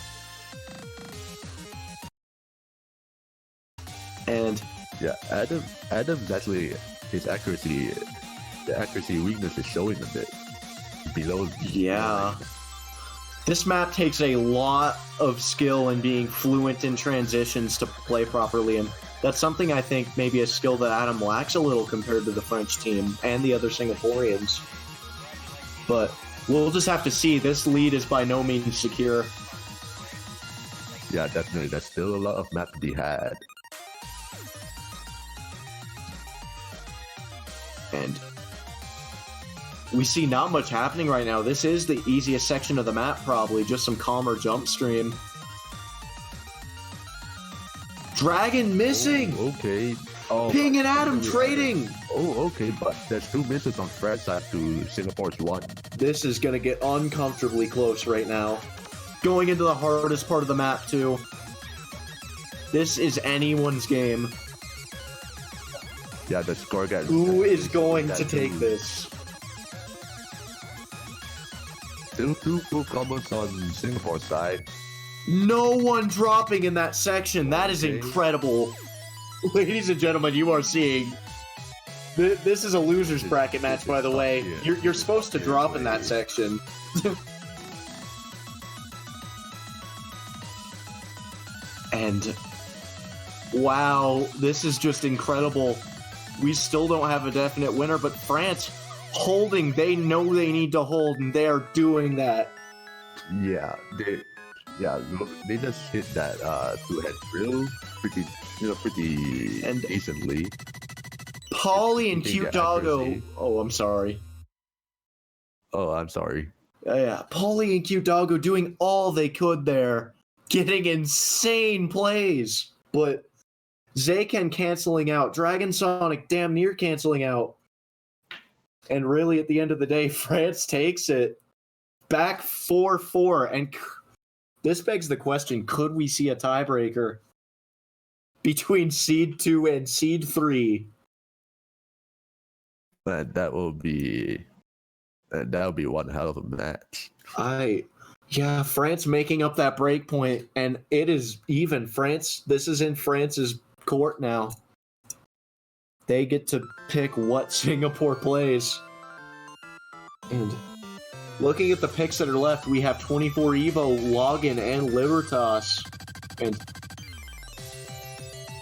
Speaker 1: And
Speaker 2: Yeah, Adam's actually his accuracy, the accuracy weakness is showing a bit below.
Speaker 1: yeah. This map takes a lot of skill in being fluent in transitions to play properly, and that's something I think maybe a skill that Adam lacks a little compared to the French team and the other Singaporeans. But we'll just have to see. This lead is by no means secure.
Speaker 2: Yeah, definitely. There's still a lot of map to be had.
Speaker 1: And we see not much happening right now. This is the easiest section of the map, probably. Just some calmer jump stream. Dragon missing!
Speaker 2: Oh, okay. Oh,
Speaker 1: Ping and Adam trading!
Speaker 2: Oh, okay, but there's 2 misses on France side to Singapore's 1.
Speaker 1: This is going to get uncomfortably close right now. Going into the hardest part of the map, too. This is anyone's game.
Speaker 2: Yeah, the score gets.
Speaker 1: Who is going to take this?
Speaker 2: Still 2 full combos on Singapore's side.
Speaker 1: No one dropping in that section. That is
Speaker 2: Okay.
Speaker 1: incredible. Ladies and gentlemen, you are seeing... This is a loser's bracket match, by the way. You're supposed to drop in that section. And... wow, this is just incredible. We still don't have a definite winner, but France holding. They know they need to hold, and they are doing that.
Speaker 2: Yeah, they just hit that 2-head drill pretty
Speaker 1: And-
Speaker 2: decently.
Speaker 1: Polly and
Speaker 2: Big
Speaker 1: Cute Doggo.
Speaker 2: accuracy.
Speaker 1: Oh, I'm sorry.
Speaker 2: Oh, I'm sorry.
Speaker 1: Yeah, Polly and Cute Doggo doing all they could there, getting insane plays. But Zayken canceling out, Dragon Sonic damn near canceling out. And really, at the end of the day, France takes it back 4-4. And this begs the question, could we see a tiebreaker between Seed 2 and Seed 3?
Speaker 2: Man, that will be one hell of a match.
Speaker 1: Yeah, France making up that break point, and it is even. France, this is in France's court now. They get to pick what Singapore plays. And looking at the picks that are left, we have 24 Evo, Login, and Libertas. And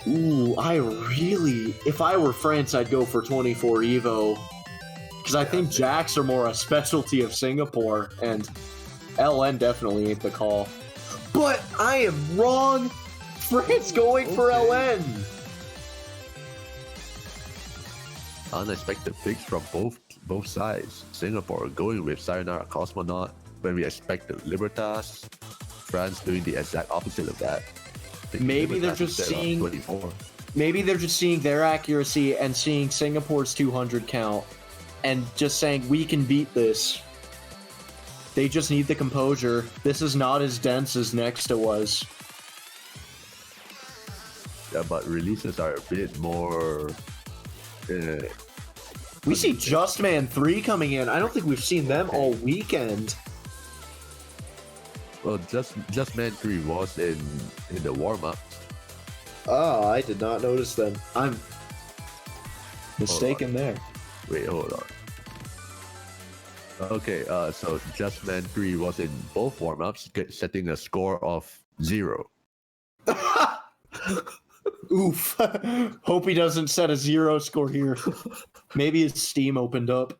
Speaker 1: ooh, if I were France, I'd go for 24 Evo. Because I think Jacks are more a specialty of Singapore, and LN definitely ain't the call. But I am wrong! France going for LN!
Speaker 2: Unexpected picks from both sides. Singapore going with Sayonara Cosmonaut when we expected Libertas. France doing the exact opposite of that.
Speaker 1: Maybe they're just seeing... Maybe they're just seeing their accuracy and seeing Singapore's 200 count and just saying, we can beat this. They just need the composure. This is not as dense as Nexta was.
Speaker 2: Yeah, but releases are a bit more...
Speaker 1: We see Just Man 3 coming in. I don't think we've seen them all weekend.
Speaker 2: Well, Just Man 3 was in the warm-up.
Speaker 1: Oh, I did not notice them. I'm mistaken there.
Speaker 2: Wait, hold on. Okay, so Just Man 3 was in both warm-ups, setting a score of 0.
Speaker 1: Oof. Hope he doesn't set a 0 score here. Maybe his Steam opened up.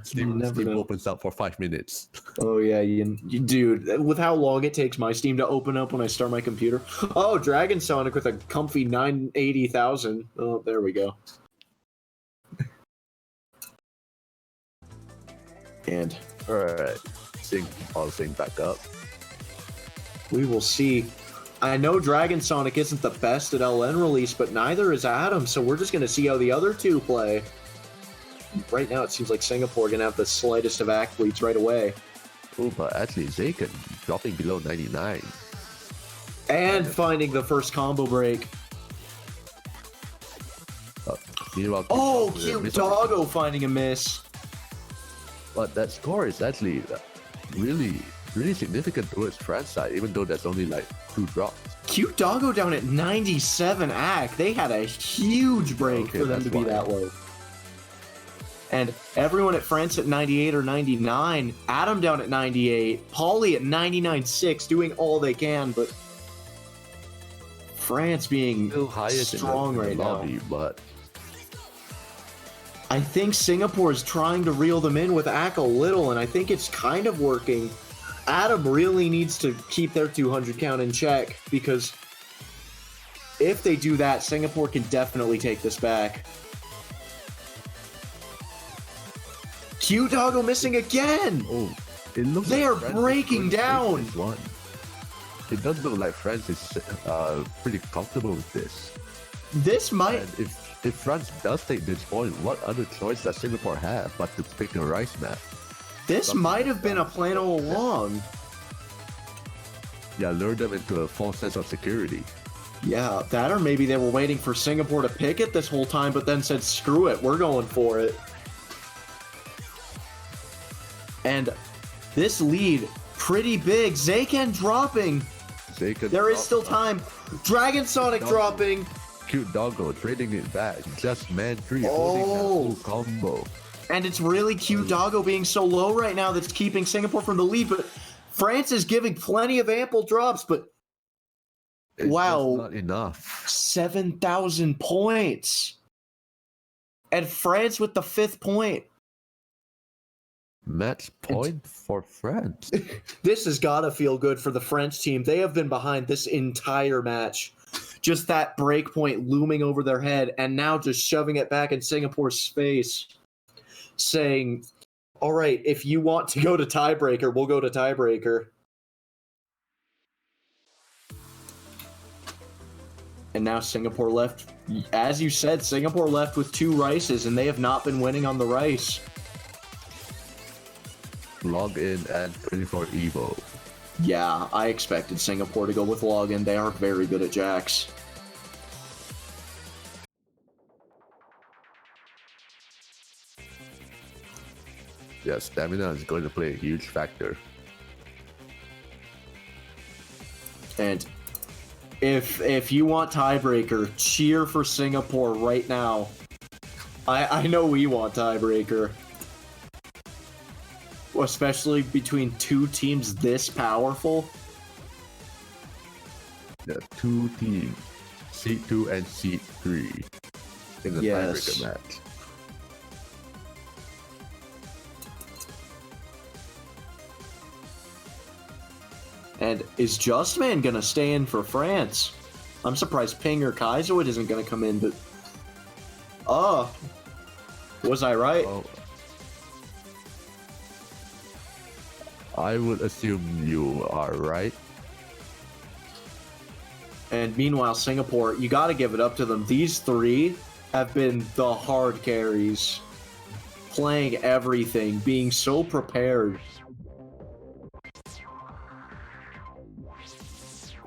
Speaker 2: Steam
Speaker 1: never know.
Speaker 2: opens up for 5 minutes.
Speaker 1: Oh yeah, dude. With how long it takes my Steam to open up when I start my computer. Oh, Dragon Sonic with a comfy 980,000. Oh, there we go. And
Speaker 2: Alright, I'll sync back up.
Speaker 1: we will see. I know Dragon Sonic isn't the best at LN release, but neither is Adam, so we're just going to see how the other two play. Right now, it seems like Singapore going to have the slightest of athletes right away.
Speaker 2: Oh, but actually, Zaken dropping below 99.
Speaker 1: And finding the first combo break.
Speaker 2: Meanwhile,
Speaker 1: Oh, cute Doggo finding a miss.
Speaker 2: But that score is actually really significant towards France side, even though that's only like 2 drops.
Speaker 1: Cute Doggo down at 97 AC. They had a huge break for them to be that low. And everyone at France at 98 or 99. Adam down at 98. Paulie at 99.6, doing all they can, but France being
Speaker 2: Still highest
Speaker 1: strong
Speaker 2: in the
Speaker 1: right
Speaker 2: lobby,
Speaker 1: now.
Speaker 2: But
Speaker 1: I think Singapore is trying to reel them in with Ack a little, and I think it's kind of working. Adam really needs to keep their 200 count in check, because if they do that, Singapore can definitely take this back. Q Doggo missing again!
Speaker 2: oh, it looks
Speaker 1: They
Speaker 2: like
Speaker 1: are
Speaker 2: France is
Speaker 1: breaking
Speaker 2: going to take
Speaker 1: down.
Speaker 2: this one. It does look like France is pretty comfortable with this.
Speaker 1: This might...
Speaker 2: And if France does take this point, what other choice does Singapore have but to pick a rice map?
Speaker 1: This might have been a plan all along.
Speaker 2: Yeah, lure them into a false sense of security.
Speaker 1: Yeah, that or maybe they were waiting for Singapore to pick it this whole time, but then said, screw it, we're going for it. And this lead, pretty big. Zaken dropping. There is still time. Dragon Sonic dropping.
Speaker 2: Cute Doggo trading it back. Just man 3
Speaker 1: Oh.
Speaker 2: holding that full combo.
Speaker 1: And it's really cute Doggo being so low right now that's keeping Singapore from the lead, but France is giving plenty of ample drops, but
Speaker 2: It's
Speaker 1: wow.
Speaker 2: just not enough.
Speaker 1: 7,000 points. And France with the 5th point.
Speaker 2: Match point for France.
Speaker 1: This has got to feel good for the French team. They have been behind this entire match. Just that break point looming over their head, and now just shoving it back in Singapore's face, saying, all right, if you want to go to tiebreaker, we'll go to tiebreaker. And now Singapore left, as you said, Singapore left with 2 rices, and they have not been winning on the rice.
Speaker 2: Log in and 24 Evo.
Speaker 1: Yeah, I expected Singapore to go with login. They are very good at jacks.
Speaker 2: Yeah, stamina is going to play a huge factor.
Speaker 1: And if you want tiebreaker, cheer for Singapore right now. I know we want tiebreaker. Especially between 2 teams this powerful.
Speaker 2: The 2 teams, Seed 2 and Seed 3, in the tiebreaker match.
Speaker 1: And is Justman gonna stay in for France? I'm surprised Ping or Kaiserwood isn't gonna come in, but was I right?
Speaker 2: Oh, I would assume you are right.
Speaker 1: And meanwhile, Singapore, you got to give it up to them. These 3 have been the hard carries, playing everything, being so prepared.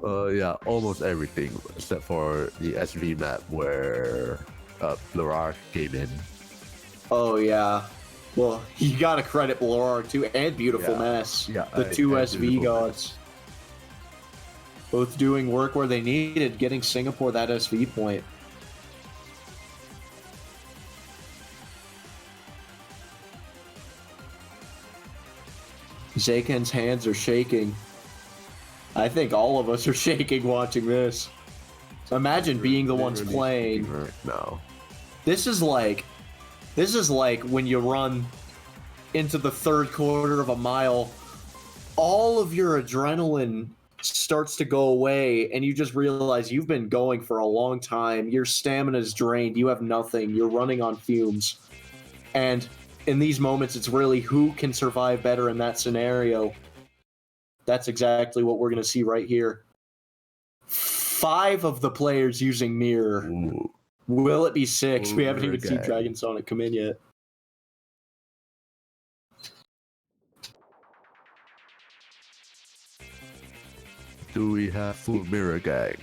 Speaker 2: Yeah, almost everything except for the SV map where Florar came in.
Speaker 1: Oh yeah, well you got to credit Blorark too, and Beautiful Mess.
Speaker 2: Yeah,
Speaker 1: the 2
Speaker 2: and
Speaker 1: SV
Speaker 2: Beautiful
Speaker 1: gods, both doing work where they needed, getting Singapore that SV point. Zaken's hands are shaking. I think all of us are shaking watching this. So imagine being the ones playing.
Speaker 2: Right now.
Speaker 1: This is like when you run into the third quarter of a mile, all of your adrenaline starts to go away and you just realize you've been going for a long time. Your stamina's drained. You have nothing. You're running on fumes. And in these moments, it's really who can survive better in that scenario. That's exactly what we're going to see right here. 5 of the players using mirror.
Speaker 2: Ooh.
Speaker 1: Will it be 6? We haven't even seen
Speaker 2: Okay.
Speaker 1: Dragon Sonic come in yet.
Speaker 2: Do we have full mirror gang?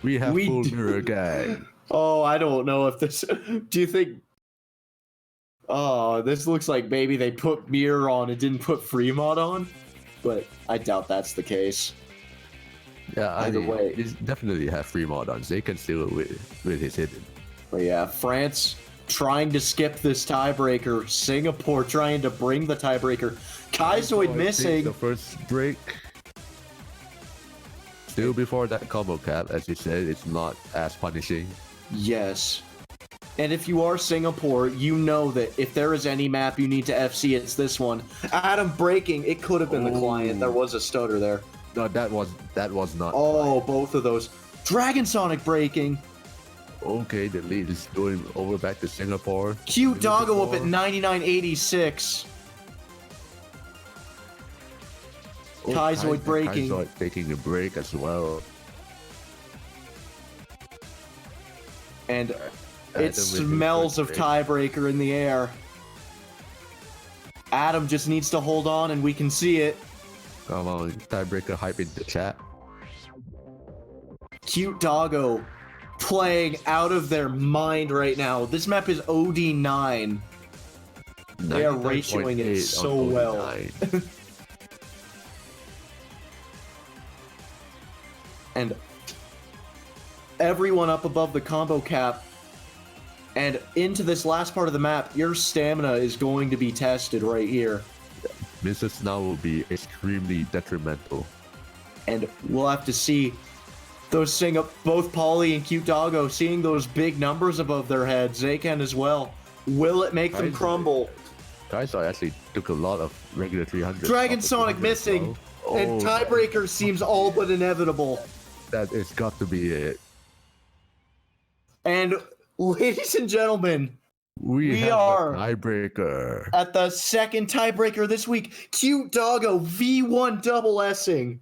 Speaker 2: We have
Speaker 1: We
Speaker 2: full
Speaker 1: do.
Speaker 2: mirror gang.
Speaker 1: Oh, I don't know if this... Do you think... Oh, this looks like maybe they put mirror on and didn't put Fremont on? But I doubt that's the case.
Speaker 2: Yeah,
Speaker 1: Either way.
Speaker 2: He's definitely have free mod on. They can steal it with his hidden.
Speaker 1: But yeah, France trying to skip this tiebreaker. Singapore trying to bring the tiebreaker. Kaizoid missing.
Speaker 2: The first break. Still before that combo cap, as you said, it's not as punishing.
Speaker 1: Yes. And if you are Singapore, you know that if there is any map you need to FC, it's this one. Adam breaking. It could have been the client. There was a stutter there.
Speaker 2: No, that was not.
Speaker 1: Oh, both of those. Dragon Sonic breaking.
Speaker 2: Okay, the lead is going over back to Singapore.
Speaker 1: Cute Doggo up at 99.86. Kaizoid breaking.
Speaker 2: Kaizoid taking a break as well.
Speaker 1: And
Speaker 2: Adam
Speaker 1: it
Speaker 2: with his
Speaker 1: smells
Speaker 2: first
Speaker 1: of
Speaker 2: break.
Speaker 1: tiebreaker in the air. Adam just needs to hold on and we can see it.
Speaker 2: Come on, tiebreaker hype in the chat.
Speaker 1: Cute Doggo playing out of their mind right now. This map is OD9. They are ratioing it
Speaker 2: 99.8
Speaker 1: so
Speaker 2: on
Speaker 1: well.
Speaker 2: OD9.
Speaker 1: And everyone up above the combo cap. And into this last part of the map, your stamina is going to be tested right here.
Speaker 2: Misses now will be extremely detrimental.
Speaker 1: And we'll have to see those both Polly and Cute Doggo seeing those big numbers above their heads. They can as well. Will it make them crumble?
Speaker 2: Kaizoid actually took a lot of regular 300.
Speaker 1: Dragon Sonic missing, and tiebreaker seems all but inevitable.
Speaker 2: That has got to be it.
Speaker 1: And ladies and gentlemen,
Speaker 2: We have
Speaker 1: are
Speaker 2: a tiebreaker.
Speaker 1: at the second tiebreaker this week. Cute Doggo V1 double S-ing.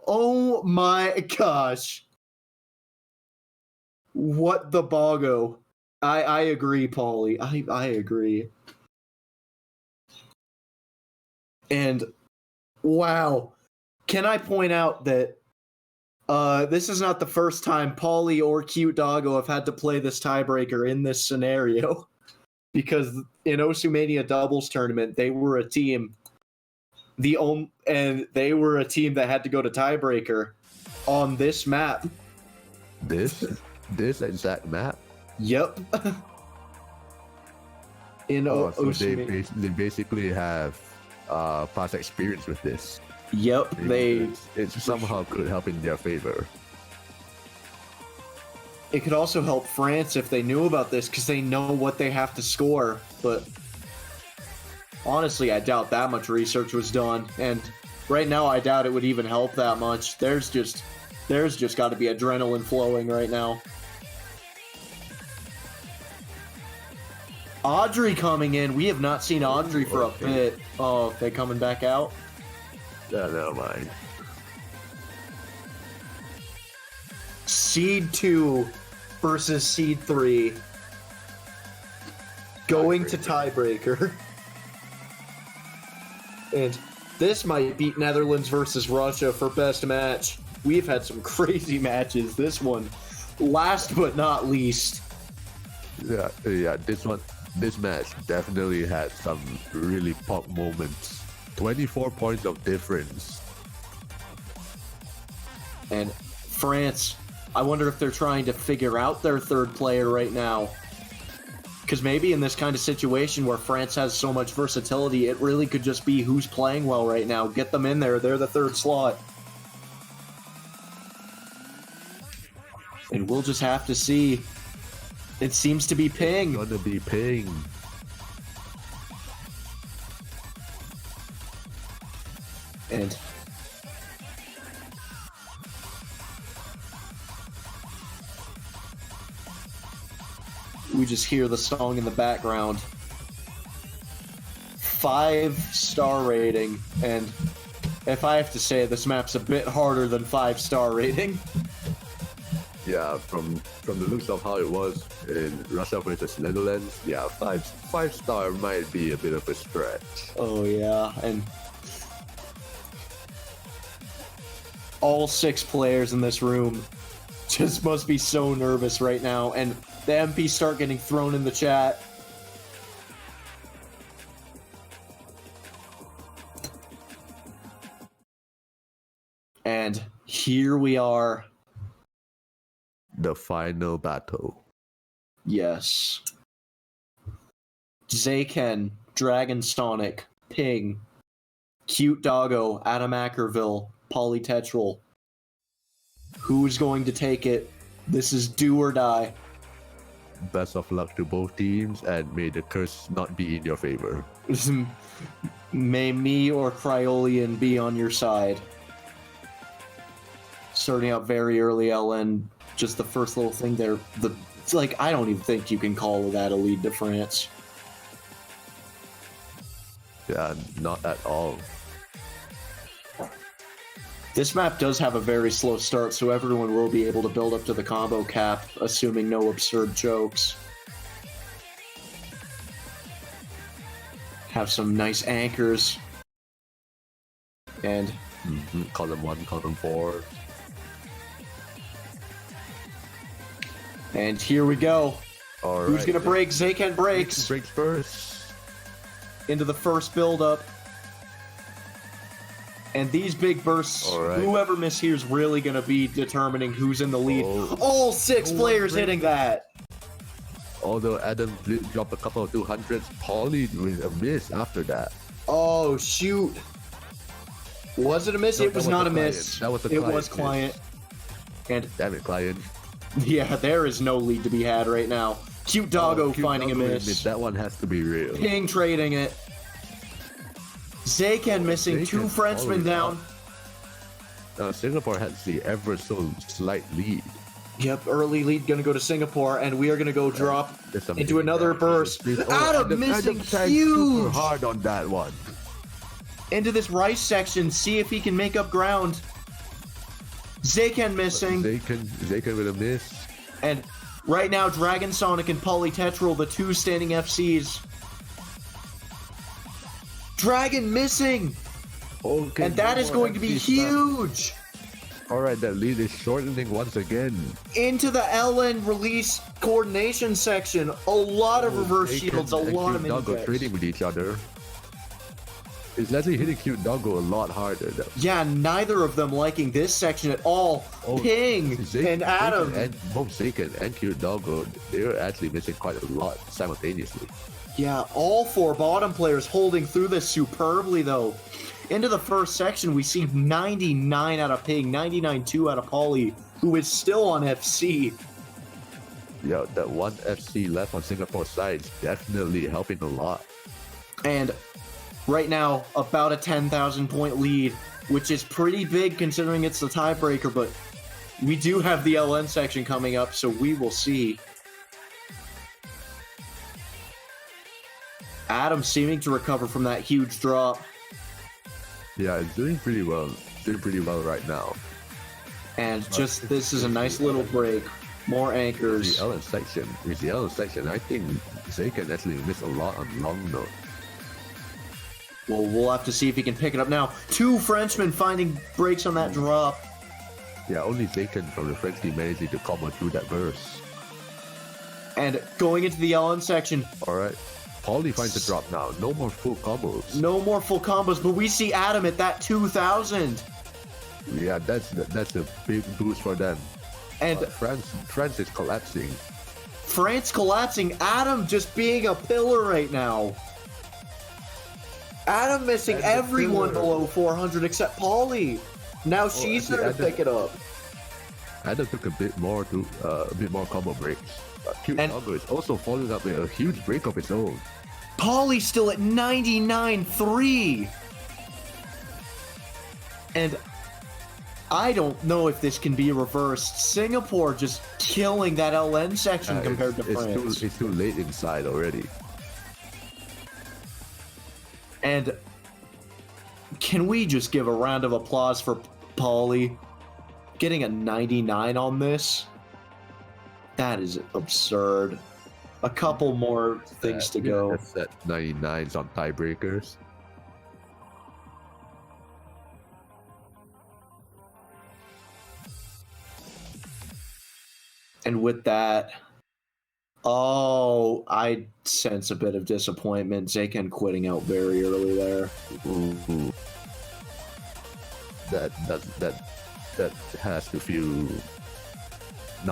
Speaker 1: Oh my gosh. What the boggo. I agree, Paulie. I agree. And wow. Can I point out that this is not the first time Paulie or Cute Doggo have had to play this tiebreaker in this scenario. Because in Osumania doubles tournament, they were a team and they were a team that had to go to tiebreaker on this map.
Speaker 2: This exact map.
Speaker 1: Yep. In
Speaker 2: So
Speaker 1: Osumania.
Speaker 2: they basically have past experience with this.
Speaker 1: Yep,
Speaker 2: it somehow could help in their favor.
Speaker 1: It could also help France if they knew about this because they know what they have to score. But honestly, I doubt that much research was done. And right now, I doubt it would even help that much. There's just got to be adrenaline flowing right now. Audrey coming in. We have not seen Audrey for a bit. Oh, they coming back out?
Speaker 2: Yeah, never mind.
Speaker 1: Seed 2 versus Seed 3. Going to tiebreaker. And this might beat Netherlands versus Russia for best match. We've had some crazy matches. This one, last but not least.
Speaker 2: Yeah. This match definitely had some really pop moments. 24 points of difference.
Speaker 1: And France, I wonder if they're trying to figure out their third player right now. Because maybe in this kind of situation where France has so much versatility, it really could just be who's playing well right now. Get them in there. They're the third slot. And we'll just have to see. It seems to be Ping.
Speaker 2: Gonna be Ping.
Speaker 1: And we just hear the song in the background. 5-star rating, and if I have to say, this map's a bit harder than 5-star rating.
Speaker 2: Yeah, from the looks of how it was in Russia versus Netherlands, yeah, five star might be a bit of a stretch.
Speaker 1: Oh yeah, and all 6 players in this room just must be so nervous right now, and the MPs start getting thrown in the chat. And here we are.
Speaker 2: The final battle.
Speaker 1: Yes. Zayken, Dragon Sonic, Ping, Cute Doggo, Adam Ackerville, Polytetral. Who's going to take it? This is do or die.
Speaker 2: Best of luck to both teams, and may the curse not be in your favor.
Speaker 1: May me or Cryolian be on your side. Starting out very early, LN. Just the first little thing there. It's like, I don't even think you can call that a lead to France.
Speaker 2: Yeah, not at all.
Speaker 1: This map does have a very slow start, so everyone will be able to build up to the combo cap, assuming no absurd jokes. Have some nice anchors. And
Speaker 2: Column 1, column 4.
Speaker 1: And here we go.
Speaker 2: All
Speaker 1: Who's
Speaker 2: right.
Speaker 1: gonna break? Zayken breaks
Speaker 2: Breaks first.
Speaker 1: into the first build-up. And these big bursts,
Speaker 2: right.
Speaker 1: whoever mishears really gonna be determining who's in the lead.
Speaker 2: Oh.
Speaker 1: All 6 players
Speaker 2: break.
Speaker 1: hitting that.
Speaker 2: Although Adam did drop a couple of 200s, Paulie with a miss after that.
Speaker 1: Oh shoot! Was it a miss?
Speaker 2: No,
Speaker 1: it was
Speaker 2: that was
Speaker 1: not
Speaker 2: a
Speaker 1: a miss.
Speaker 2: client. That was a
Speaker 1: It
Speaker 2: client
Speaker 1: was client. And
Speaker 2: Damn it, client.
Speaker 1: yeah, there is no lead to be had right now. Cute Doggo
Speaker 2: Cute
Speaker 1: finding
Speaker 2: Doggo
Speaker 1: a
Speaker 2: admit
Speaker 1: miss.
Speaker 2: that one has to be real.
Speaker 1: Ping trading it. Zayken missing.
Speaker 2: Zayken
Speaker 1: 2 Frenchmen
Speaker 2: already
Speaker 1: down.
Speaker 2: Singapore has the ever so slight lead.
Speaker 1: Yep, early lead gonna go to Singapore, and we are gonna go drop
Speaker 2: There's some
Speaker 1: into
Speaker 2: hitting
Speaker 1: another
Speaker 2: down.
Speaker 1: burst. Adam missing
Speaker 2: tagged super
Speaker 1: huge
Speaker 2: hard on that one.
Speaker 1: into this rice section. See if he can make up ground. Zayken missing,
Speaker 2: Zayken with a miss.
Speaker 1: and right now Dragon Sonic and Polytetral, the 2 standing FCs. Dragon missing,
Speaker 2: Okay,
Speaker 1: and that
Speaker 2: no
Speaker 1: is
Speaker 2: more
Speaker 1: going to be
Speaker 2: empty stuff.
Speaker 1: huge.
Speaker 2: All right, that lead is shortening once again.
Speaker 1: Into the LN release coordination section. A lot of reverse
Speaker 2: Zayken
Speaker 1: shields, a
Speaker 2: and
Speaker 1: lot of
Speaker 2: Cute Doggo
Speaker 1: mini
Speaker 2: trading with each other. It's Leslie hitting Cute Doggo a lot harder though.
Speaker 1: Yeah, neither of them liking this section at all. Ping and Adam.
Speaker 2: And both Zayken and Cute Doggo, they're actually missing quite a lot simultaneously.
Speaker 1: Yeah, all 4 bottom players holding through this superbly, though. Into the first section, we see 99 out of Ping, 99-2 out of Poly, who is still on FC.
Speaker 2: Yeah, that one FC left on Singapore's side is definitely helping a lot.
Speaker 1: And right now, about a 10,000 point lead, which is pretty big considering it's the tiebreaker, but we do have the LN section coming up, so we will see. Adam seeming to recover from that huge drop.
Speaker 2: Yeah, it's doing pretty well. Doing pretty well right now.
Speaker 1: And just, this is a nice little break. More anchors.
Speaker 2: The LN section. With the LN section, I think Zayken actually missed a lot on long note.
Speaker 1: Well, we'll have to see if he can pick it up now. 2 Frenchmen finding breaks on that drop.
Speaker 2: Yeah, only Zayken from the French team managing to combo through that burst.
Speaker 1: And going into the LN section.
Speaker 2: Alright. Paulie finds a drop now. No more full combos.
Speaker 1: No more full combos, but we see Adam at that 2,000.
Speaker 2: Yeah, that's a big boost for them.
Speaker 1: And
Speaker 2: France is collapsing.
Speaker 1: France collapsing. Adam just being a pillar right now. Adam missing
Speaker 2: And the
Speaker 1: everyone
Speaker 2: pillar.
Speaker 1: below 400 except Polly. Now she's
Speaker 2: actually,
Speaker 1: there to pick it up.
Speaker 2: Adam took a bit more combo breaks. Cute
Speaker 1: And-
Speaker 2: Doggo is also following up with a huge break of its own.
Speaker 1: Paulie still at 99-3. And I don't know if this can be reversed. Singapore just killing that LN section compared to France.
Speaker 2: It's too late inside already.
Speaker 1: And can we just give a round of applause for Paulie getting a 99 on this? That is absurd. A couple more things to go.
Speaker 2: That's at 99s on tiebreakers.
Speaker 1: And with that, I sense a bit of disappointment. Zaken quitting out very early there.
Speaker 2: Ooh. That has to feel.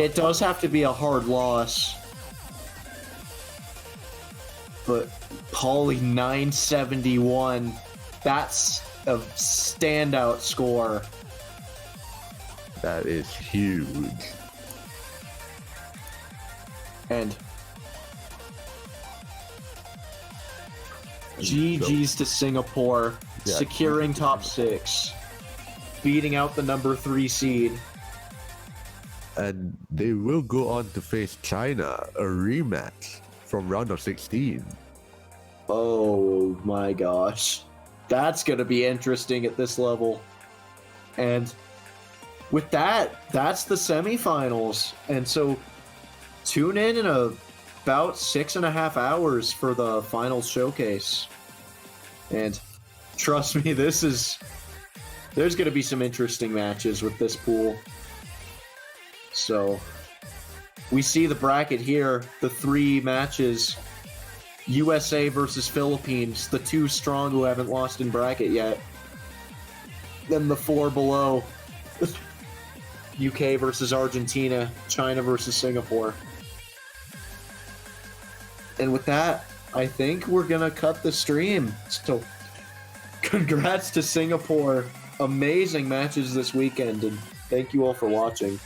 Speaker 1: It does have to be a hard loss. But Paulie 971, that's a standout score.
Speaker 2: That is huge.
Speaker 1: And GG's to Singapore,
Speaker 2: Yeah,
Speaker 1: securing top 6, beating out the number 3 seed.
Speaker 2: And they will go on to face China, a rematch from round of 16.
Speaker 1: Oh my gosh. That's going to be interesting at this level. And with that, that's the semifinals. And so tune in about 6.5 hours for the final showcase. And trust me, there's going to be some interesting matches with this pool. So we see the bracket here, the 3 matches. USA versus Philippines, the 2 strong who haven't lost in bracket yet. Then the 4 below, UK versus Argentina, China versus Singapore. And with that, I think we're going to cut the stream. So congrats to Singapore. Amazing matches this weekend, and thank you all for watching.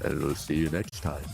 Speaker 2: And we'll see you next time.